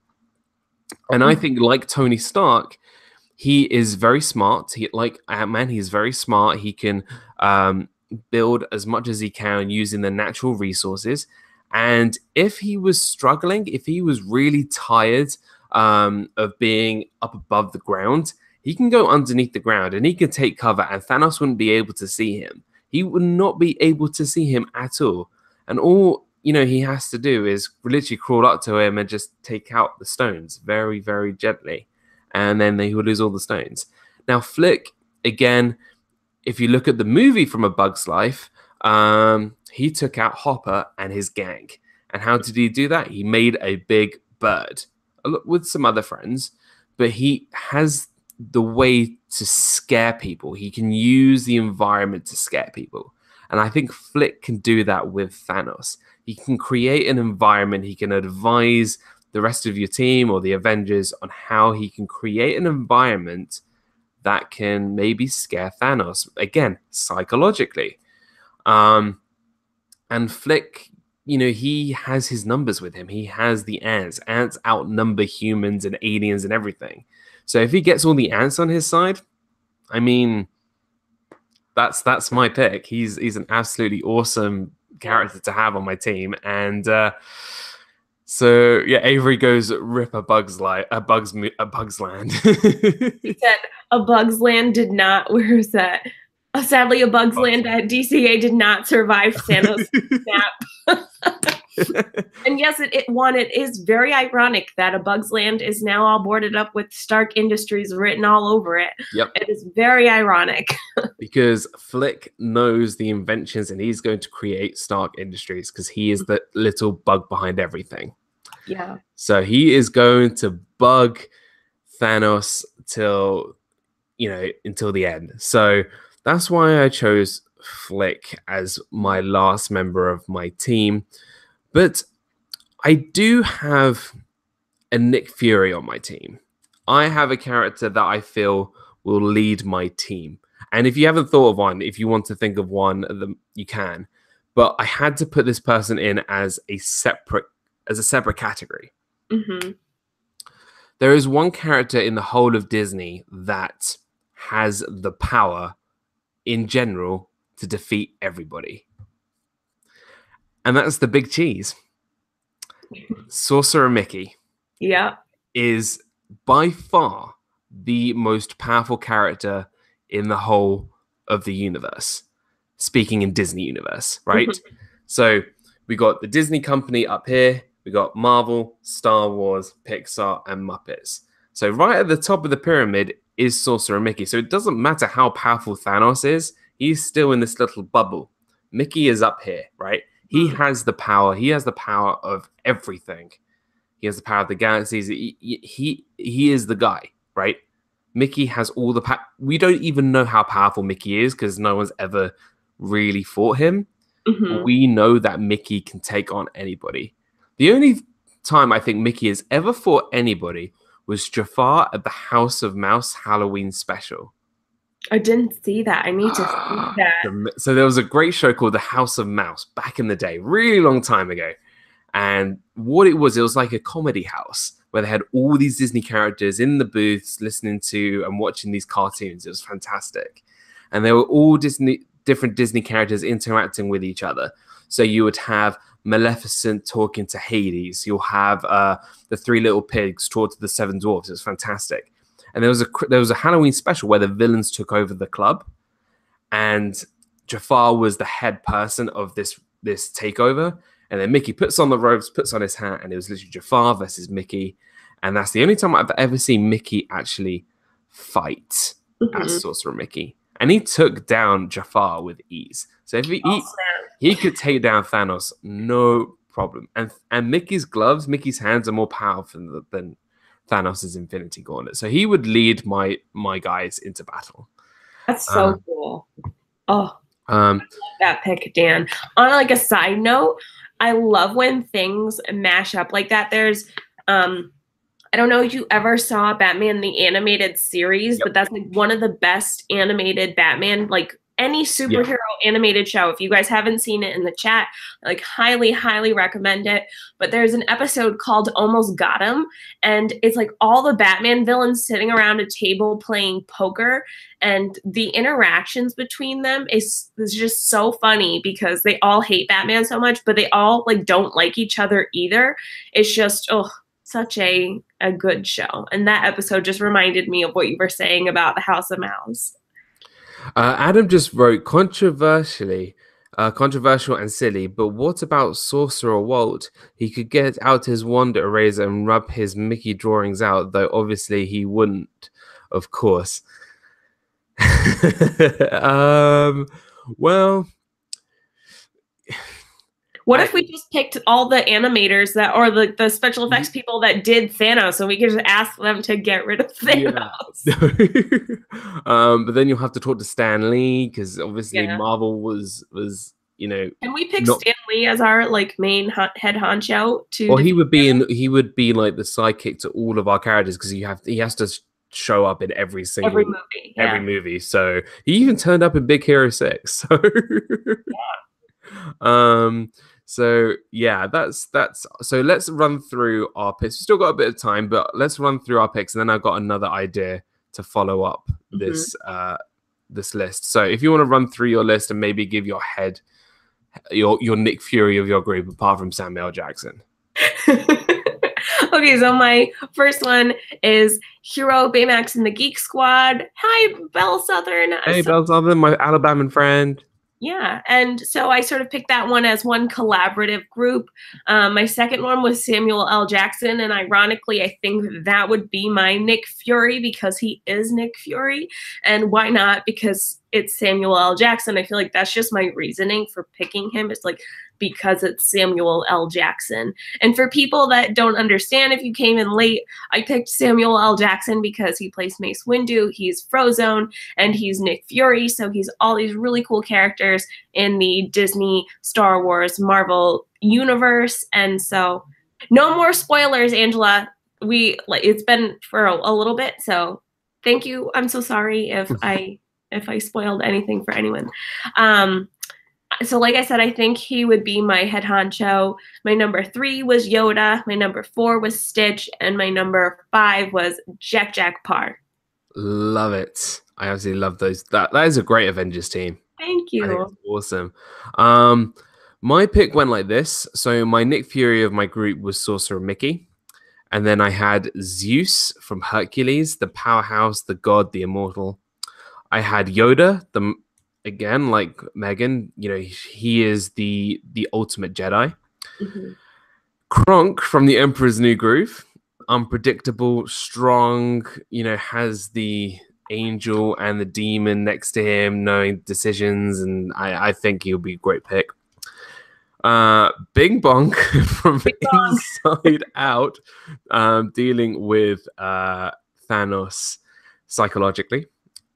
[SPEAKER 1] And I think, like Tony Stark, he is very smart. Like Ant-Man, he's very smart. He can build as much as he can using the natural resources. And if he was struggling, if he was really tired of being up above the ground, he can go underneath the ground and he can take cover, and Thanos wouldn't be able to see him. He would not be able to see him at all. And all, you know, he has to do is literally crawl up to him and just take out the stones very, very gently. And then he would lose all the stones. Now, Flick, again, if you look at the movie from A Bug's Life, he took out Hopper and his gang. And how did he do that? He made a big bird with some other friends, but he has the way to scare people. He can use the environment to scare people. And I think Flick can do that with Thanos. He can create an environment. He can advise the rest of your team or the Avengers on how he can create an environment that can maybe scare Thanos, again, psychologically. And Flick, you know, he has his numbers with him. He has the ants. Ants outnumber humans and aliens and everything. So if he gets all the ants on his side, I mean, that's my pick. He's an absolutely awesome character to have on my team. And so yeah, Avery goes rip A Bug's Land.
[SPEAKER 2] He said A Bug's Land did not. Where is that? Sadly, A Bug's Land at DCA did not survive Thanos' snap. And yes, it is very ironic that A Bug's Land is now all boarded up with Stark Industries written all over it.
[SPEAKER 1] Yep.
[SPEAKER 2] It is very ironic.
[SPEAKER 1] Because Flick knows the inventions and he's going to create Stark Industries because he is the little bug behind everything.
[SPEAKER 2] Yeah.
[SPEAKER 1] So he is going to bug Thanos till, until the end. So that's why I chose Flick as my last member of my team. But I do have a Nick Fury on my team. I have a character that I feel will lead my team. And if you haven't thought of one, if you want to think of one, you can. But I had to put this person in as a separate category.
[SPEAKER 2] Mm-hmm.
[SPEAKER 1] There is one character in the whole of Disney that has the power in general to defeat everybody. And that's the Big Cheese. Sorcerer Mickey.
[SPEAKER 2] Yeah.
[SPEAKER 1] Is by far the most powerful character in the whole of the universe. Speaking in Disney universe, right?
[SPEAKER 2] Mm-hmm.
[SPEAKER 1] So we got the Disney company up here. We got Marvel, Star Wars, Pixar, and Muppets. So right at the top of the pyramid is Sorcerer Mickey. So it doesn't matter how powerful Thanos is. He's still in this little bubble. Mickey is up here, right? He has the power. He has the power of everything. He has the power of the galaxies. He is the guy, right? Mickey has all the power. We don't even know how powerful Mickey is because no one's ever really fought him.
[SPEAKER 2] Mm-hmm.
[SPEAKER 1] We know that Mickey can take on anybody. The only time I think Mickey has ever fought anybody was Jafar at the House of Mouse Halloween special.
[SPEAKER 2] I didn't see that. I need to see that.
[SPEAKER 1] So there was a great show called The House of Mouse back in the day, really long time ago. And what it was like a comedy house where they had all these Disney characters in the booths listening to and watching these cartoons. It was fantastic. And they were all different Disney characters interacting with each other. So you would have Maleficent talking to Hades. You'll have the Three Little Pigs talk to the Seven Dwarfs. It was fantastic. And there was a Halloween special where the villains took over the club. And Jafar was the head person of this takeover. And then Mickey puts on the robes, puts on his hat, and it was literally Jafar versus Mickey. And that's the only time I've ever seen Mickey actually fight as Sorcerer Mickey. And he took down Jafar with ease. So if he could take down Thanos, no problem. And Mickey's gloves, Mickey's hands are more powerful than Thanos' Infinity Gauntlet. So he would lead my guys into battle.
[SPEAKER 2] That's so cool. Oh, I love that pick, Dan. On like a side note, I love when things mash up like that. There's, I don't know if you ever saw Batman the Animated Series, but that's like one of the best animated Batman, like any superhero animated show. If you guys haven't seen it in the chat, like highly, highly recommend it. But there's an episode called Almost Got Him. And it's like all the Batman villains sitting around a table playing poker. And the interactions between them is just so funny because they all hate Batman so much, but they all like don't like each other either. It's just, such a good show. And that episode just reminded me of what you were saying about the House of Mouse.
[SPEAKER 1] Adam just wrote controversial and silly, but what about Sorcerer Walt? He could get out his wand eraser and rub his Mickey drawings out, though obviously he wouldn't, of course. Well,
[SPEAKER 2] what if we just picked all the animators or the special effects people that did Thanos, and we could just ask them to get rid of Thanos?
[SPEAKER 1] Yeah. But then you'll have to talk to Stan Lee because obviously Marvel was
[SPEAKER 2] Can we pick Stan Lee as our like main head honcho?
[SPEAKER 1] Well, he would be like the sidekick to all of our characters because he has to show up in every movie. So he even turned up in Big Hero 6. So so let's run through our picks. We've still got a bit of time, but let's run through our picks, and then I've got another idea to follow up this list. So if you want to run through your list and maybe give your Nick Fury of your group, apart from Samuel Jackson.
[SPEAKER 2] Okay, so my first one is Hero Baymax and the Geek Squad. Hi, Belle Southern.
[SPEAKER 1] Hey, Belle Southern, my Alabama friend.
[SPEAKER 2] Yeah, and so I sort of picked that one as one collaborative group. My second one was Samuel L. Jackson, and ironically, I think that would be my Nick Fury because he is Nick Fury. And why not? Because it's Samuel L. Jackson. I feel like that's just my reasoning for picking him. It's like because it's Samuel L. Jackson. And for people that don't understand, if you came in late, I picked Samuel L. Jackson because he plays Mace Windu, he's Frozone, and he's Nick Fury. So he's all these really cool characters in the Disney, Star Wars, Marvel universe. And so no more spoilers, Angela. It's been for a little bit, so thank you. I'm so sorry if I spoiled anything for anyone. So like I said, I think he would be my head honcho. My number 3 was Yoda. My number 4 was Stitch, and my number 5 was Jack Parr.
[SPEAKER 1] Love it. I absolutely love those. That is a great Avengers team.
[SPEAKER 2] Thank you.
[SPEAKER 1] I think it's awesome. My pick went like this. So my Nick Fury of my group was Sorcerer Mickey. And then I had Zeus from Hercules, the powerhouse, the god, the immortal. I had Yoda, again, like Megan, he is the ultimate Jedi.
[SPEAKER 2] Mm-hmm.
[SPEAKER 1] Kronk from the Emperor's New Groove, unpredictable, strong, has the angel and the demon next to him, knowing decisions, and I think he'll be a great pick. Bing Bong from Inside Out, dealing with Thanos psychologically,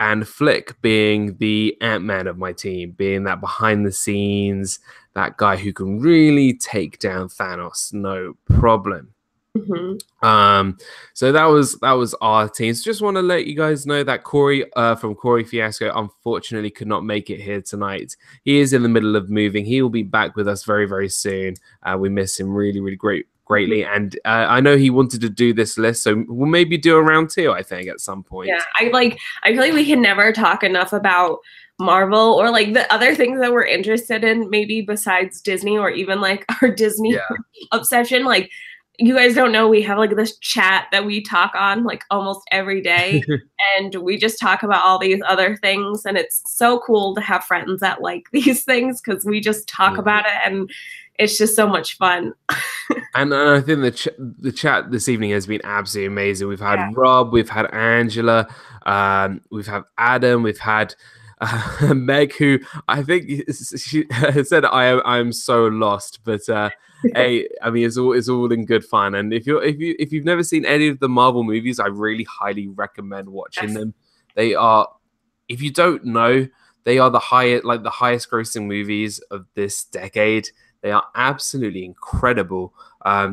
[SPEAKER 1] and Flick being the Ant-Man of my team, being that behind the scenes, that guy who can really take down Thanos, no problem.
[SPEAKER 2] Mm-hmm.
[SPEAKER 1] So that was our team. So just want to let you guys know that Corey from Corey Fiasco unfortunately could not make it here tonight. He is in the middle of moving. He will be back with us very, very soon. We miss him really greatly, and I know he wanted to do this list, so we'll maybe do a round 2, I think, at some point.
[SPEAKER 2] Yeah, I feel like we can never talk enough about Marvel or like the other things that we're interested in, maybe besides Disney or even like our Disney obsession. Like, you guys don't know, we have like this chat that we talk on like almost every day, and we just talk about all these other things, and it's so cool to have friends that like these things because we just talk about it, and it's just so much fun.
[SPEAKER 1] And I think the chat this evening has been absolutely amazing. We've had Rob, we've had Angela, we've had Adam, we've had Meg, who I think she said I'm so lost, but hey, I mean, it's all in good fun. And if you've never seen any of the Marvel movies, I really highly recommend watching them. They are, if you don't know, they are the highest grossing movies of this decade. They are absolutely incredible.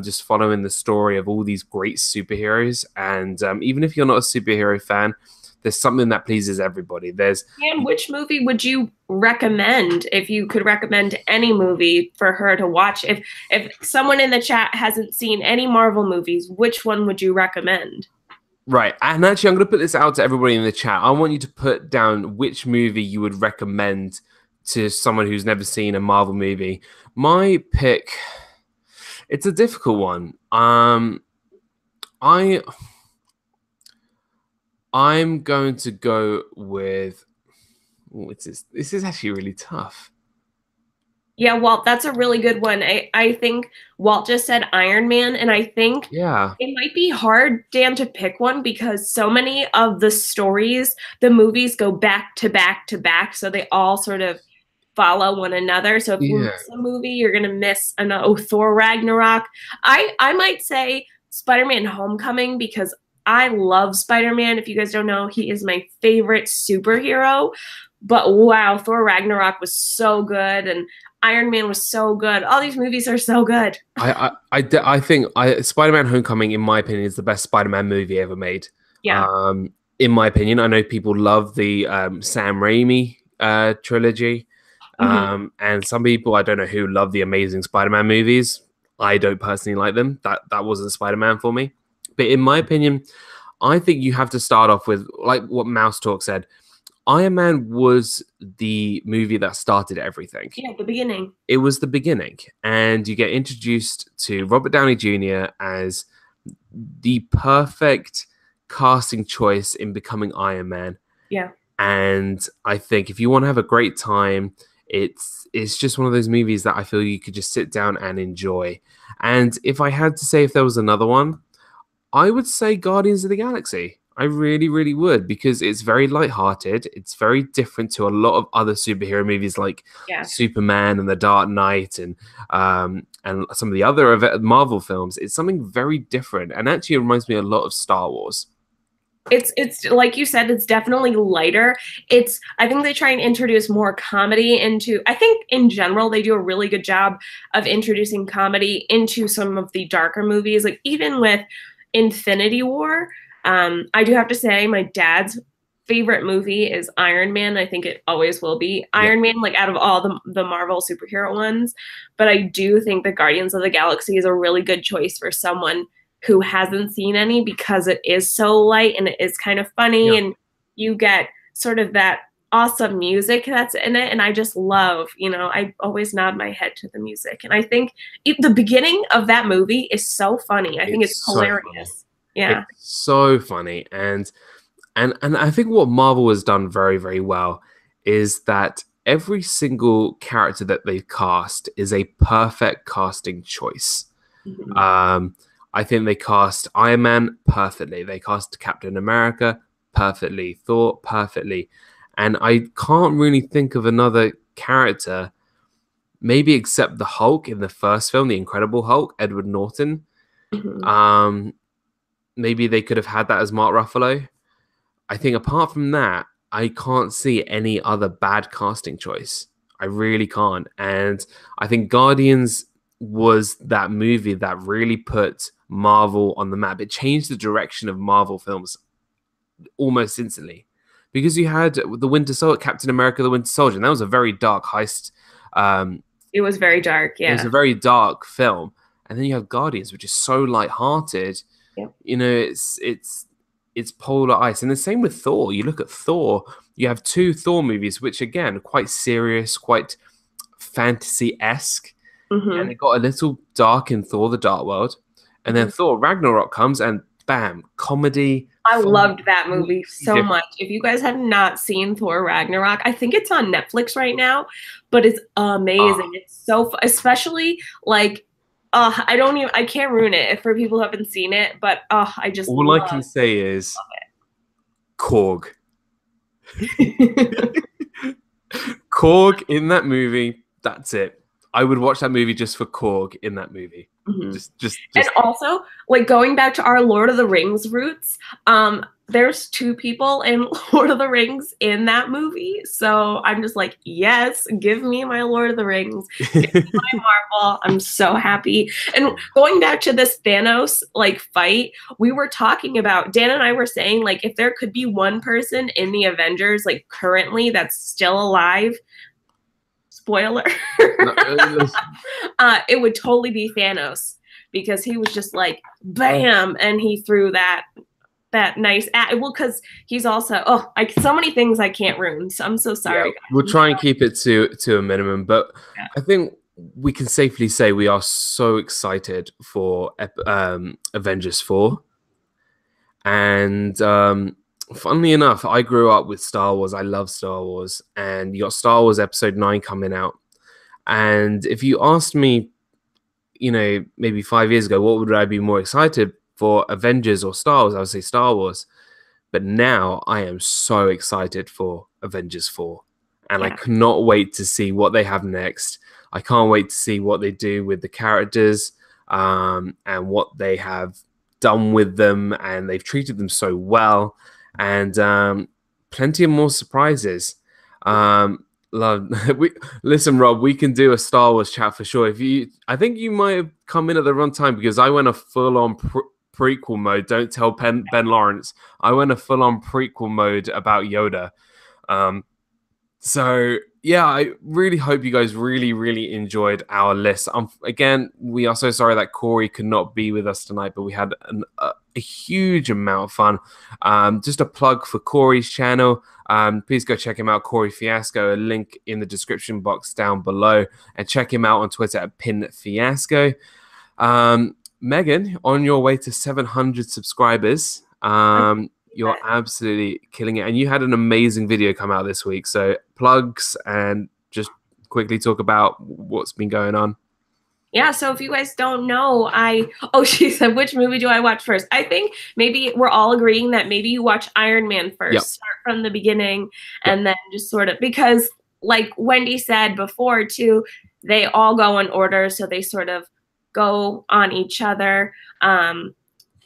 [SPEAKER 1] Just following the story of all these great superheroes, and even if you're not a superhero fan, there's something that pleases everybody. And
[SPEAKER 2] which movie would you recommend if you could recommend any movie for her to watch? If someone in the chat hasn't seen any Marvel movies, which one would you recommend?
[SPEAKER 1] Right, and actually, I'm going to put this out to everybody in the chat. I want you to put down which movie you would recommend to someone who's never seen a Marvel movie. My pick, it's a difficult one. I'm going to go with. This is actually really tough.
[SPEAKER 2] Yeah, Walt, that's a really good one. I think Walt just said Iron Man, and I think it might be hard, Dan, to pick one because so many of the stories, the movies go back to back to back, so they all sort of follow one another. So if you miss a movie, you're gonna miss Thor Ragnarok. I might say Spider-Man Homecoming because I love Spider-Man. If you guys don't know, he is my favorite superhero. But wow, Thor Ragnarok was so good, and Iron Man was so good. All these movies are so good.
[SPEAKER 1] I think Spider-Man Homecoming, in my opinion, is the best Spider-Man movie ever made.
[SPEAKER 2] Yeah.
[SPEAKER 1] In my opinion, I know people love the Sam Raimi trilogy. And some people, I don't know who, love the Amazing Spider-Man movies. I don't personally like them. That wasn't Spider-Man for me. But in my opinion, I think you have to start off with, like what Mouse Talk said, Iron Man was the movie that started everything.
[SPEAKER 2] Yeah, the beginning.
[SPEAKER 1] It was the beginning. And you get introduced to Robert Downey Jr. as the perfect casting choice in becoming Iron Man.
[SPEAKER 2] Yeah.
[SPEAKER 1] And I think if you want to have a great time, it's just one of those movies that I feel you could just sit down and enjoy. And if I had to say if there was another one, I would say Guardians of the Galaxy. I really, really would, because it's very lighthearted. It's very different to a lot of other superhero movies like
[SPEAKER 2] Yeah.
[SPEAKER 1] Superman and The Dark Knight and some of the other Marvel films. It's something very different, and actually it reminds me a lot of Star Wars.
[SPEAKER 2] It's like you said, it's definitely lighter. I think they try and introduce more comedy into, I think in general they do a really good job of introducing comedy into some of the darker movies. Like even with Infinity War, I do have to say my dad's favorite movie is Iron Man. I think it always will be Iron Man, like out of all the Marvel superhero ones. But I do think that Guardians of the Galaxy is a really good choice for someone who hasn't seen any, because it is so light and it is kind of funny, and you get sort of that awesome music that's in it. And I just love, I always nod my head to the music. And I think the beginning of that movie is so funny. I think it's hilarious. Yeah.
[SPEAKER 1] It's so funny. And I think what Marvel has done very, very well is that every single character that they've cast is a perfect casting choice. Mm-hmm. I think they cast Iron Man perfectly. They cast Captain America perfectly. Thor perfectly. And I can't really think of another character, maybe except the Hulk in the first film, The Incredible Hulk, Edward Norton. Mm-hmm. Maybe they could have had that as Mark Ruffalo. I think apart from that, I can't see any other bad casting choice. I really can't. And I think Guardians was that movie that really put Marvel on the map. It changed the direction of Marvel films almost instantly, because you had the Winter Soldier, Captain America, the Winter Soldier, and that was a very dark heist.
[SPEAKER 2] It was very dark. Yeah,
[SPEAKER 1] it was a very dark film. And then you have Guardians, which is so lighthearted.
[SPEAKER 2] Yep.
[SPEAKER 1] It's polar ice. And the same with Thor. You look at Thor, you have two Thor movies, which again are quite serious, quite fantasy-esque. Mm-hmm. And it got a little dark in Thor: The Dark World. And then Thor Ragnarok comes and bam, comedy.
[SPEAKER 2] I loved that movie so much. If you guys have not seen Thor Ragnarok, I think it's on Netflix right now, but it's amazing. It's so especially like I can't ruin it for people who haven't seen it, but I just
[SPEAKER 1] all I can say is Korg. Korg in that movie, that's it. I would watch that movie just for Korg in that movie. Mm-hmm. Just.
[SPEAKER 2] And also, like going back to our Lord of the Rings roots, there's two people in Lord of the Rings in that movie. So I'm just like, yes, give me my Lord of the Rings, give me my Marvel. I'm so happy. And going back to this Thanos like fight, we were talking about, Dan and I were saying, like, if there could be one person in the Avengers like currently that's still alive, spoiler, it would totally be Thanos, because he was just like bam, and he threw that nice well, because he's also so many things I can't ruin, so I'm so sorry.
[SPEAKER 1] Yeah, we'll try and keep it to a minimum, but I think we can safely say we are so excited for Avengers 4. And funnily enough, I grew up with Star Wars. I love Star Wars. And you got Star Wars Episode 9 coming out. And if you asked me, maybe 5 years ago, what would I be more excited for, Avengers or Star Wars? I would say Star Wars. But now I am so excited for Avengers 4. And I cannot wait to see what they have next. I can't wait to see what they do with the characters and what they have done with them. And they've treated them so well. And plenty of more surprises. Listen, Rob, we can do a Star Wars chat for sure. I think you might have come in at the wrong time, because I went a full-on prequel mode. Don't tell Ben Lawrence. I went a full-on prequel mode about Yoda. So yeah, I really hope you guys really, really enjoyed our list. Again, we are so sorry that Corey could not be with us tonight, but we had a huge amount of fun. Just a plug for Corey's channel. Please go check him out, Corey Fiasco. A link in the description box down below, and check him out on Twitter at PinFiasco. Megan, on your way to 700 subscribers. You're absolutely killing it. And you had an amazing video come out this week. So plugs, and just quickly talk about what's been going on.
[SPEAKER 2] Yeah, so if you guys don't know, oh, she said, which movie do I watch first? I think maybe we're all agreeing that maybe you watch Iron Man
[SPEAKER 1] Yep.
[SPEAKER 2] first, start from the beginning,
[SPEAKER 1] Yep.
[SPEAKER 2] and then just sort of, because like Wendy said before too, they all go in order, so they sort of go on each other.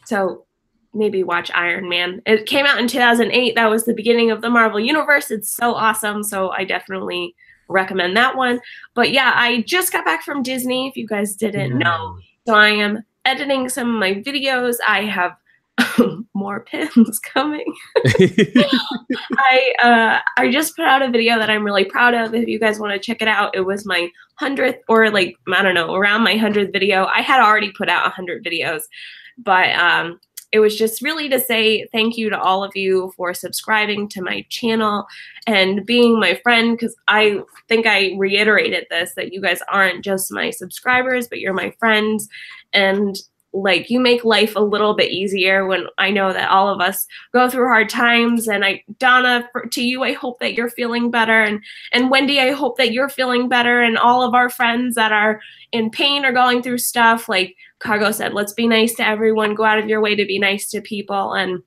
[SPEAKER 2] So maybe watch Iron Man. It came out in 2008. That was the beginning of the Marvel Universe. It's so awesome, so I definitely recommend that one. But yeah, I just got back from Disney, if you guys didn't know. So I am editing some of my videos. I have more pins coming. I just put out a video that I'm really proud of. If you guys want to check it out, it was my 100th, or like, I don't know, around my 100th video. I had already put out 100 videos, but it was just really to say thank you to all of you for subscribing to my channel and being my friend, because I think I reiterated this, that you guys aren't just my subscribers, but you're my friends. And like, you make life a little bit easier when I know that all of us go through hard times. And Donna, to you, I hope that you're feeling better. And Wendy, I hope that you're feeling better. And all of our friends that are in pain or going through stuff, like Cargo said, let's be nice to everyone. Go out of your way to be nice to people. And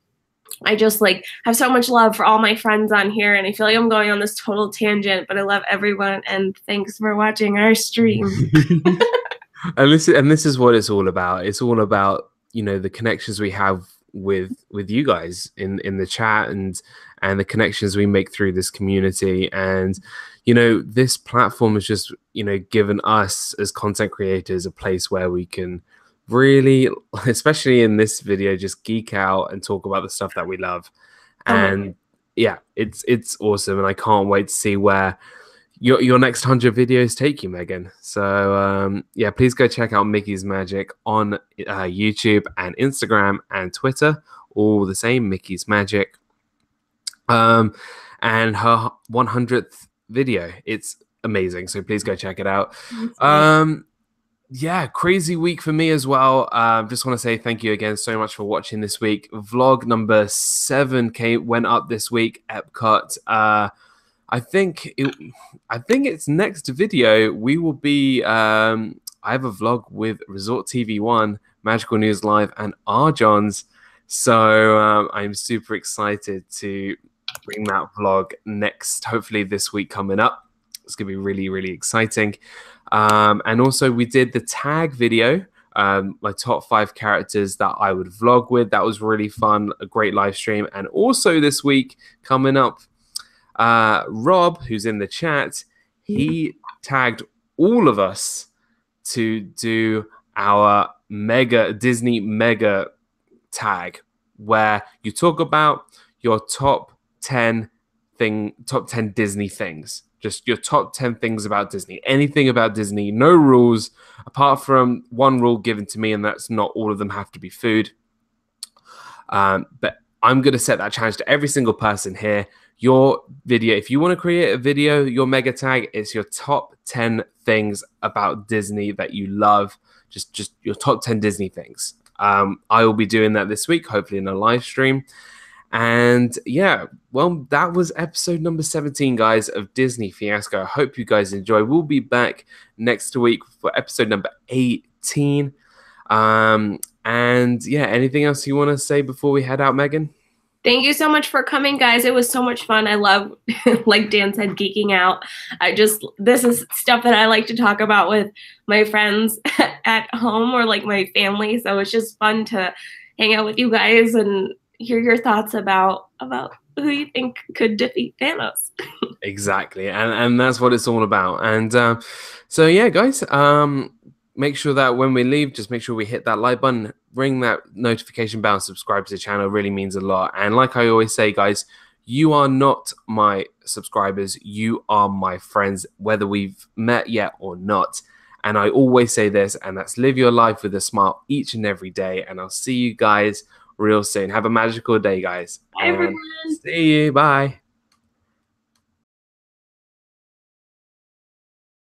[SPEAKER 2] I just like have so much love for all my friends on here. And I feel like I'm going on this total tangent, but I love everyone. And thanks for watching our stream.
[SPEAKER 1] And this is what it's all about. It's all about, you know, the connections we have with you guys in the chat, and the connections we make through this community. And you know, this platform has just, you know, given us as content creators a place where we can really, especially in this video, just geek out and talk about the stuff that we love. And yeah, it's awesome, and I can't wait to see where your next 100 videos take you, Megan. So yeah, please go check out Mickey's Magic on YouTube and Instagram and Twitter, all the same, Mickey's Magic. And her 100th video, it's amazing, so please go check it out. Yeah, crazy week for me as well. Just want to say thank you again so much for watching this week. Vlog number 7 went up this week, Epcot. I think its next video we will be I have a vlog with Resort TV 1, Magical News Live, and Arjon's. So I'm super excited to bring that vlog next, hopefully this week coming up. It's gonna be really, really exciting. And also we did the tag video, my top 5 characters that I would vlog with. That was really fun, a great live stream. And also this week coming up, Rob, who's in the chat, he tagged all of us to do our Disney mega tag, where you talk about your top 10 Disney things, just your top 10 things about Disney, anything about Disney, no rules apart from one rule given to me, and that's not all of them have to be food. But I'm going to set that challenge to every single person here. Your video, if you want to create a video, your mega tag is your top 10 things about Disney that you love. Just your top 10 Disney things. I will be doing that this week, hopefully in a live stream. And yeah, well, that was episode number 17, guys, of Disney Fiasco. I hope you guys enjoy. We'll be back next week for episode number 18. And yeah, anything else you want to say before we head out, Megan?
[SPEAKER 2] Thank you so much for coming, guys. It was so much fun. I love, like Dan said, geeking out. This is stuff that I like to talk about with my friends at home, or like my family. So it's just fun to hang out with you guys and hear your thoughts about who you think could defeat Thanos.
[SPEAKER 1] Exactly. And that's what it's all about. And so yeah, guys, make sure that when we leave, just make sure we hit that like button, ring that notification bell, and subscribe to the channel. It really means a lot. And like I always say, guys, you are not my subscribers, you are my friends, whether we've met yet or not. And I always say this, and that's live your life with a smile each and every day. And I'll see you guys real soon. Have a magical day, guys.
[SPEAKER 2] Bye, everyone.
[SPEAKER 1] See you. Bye.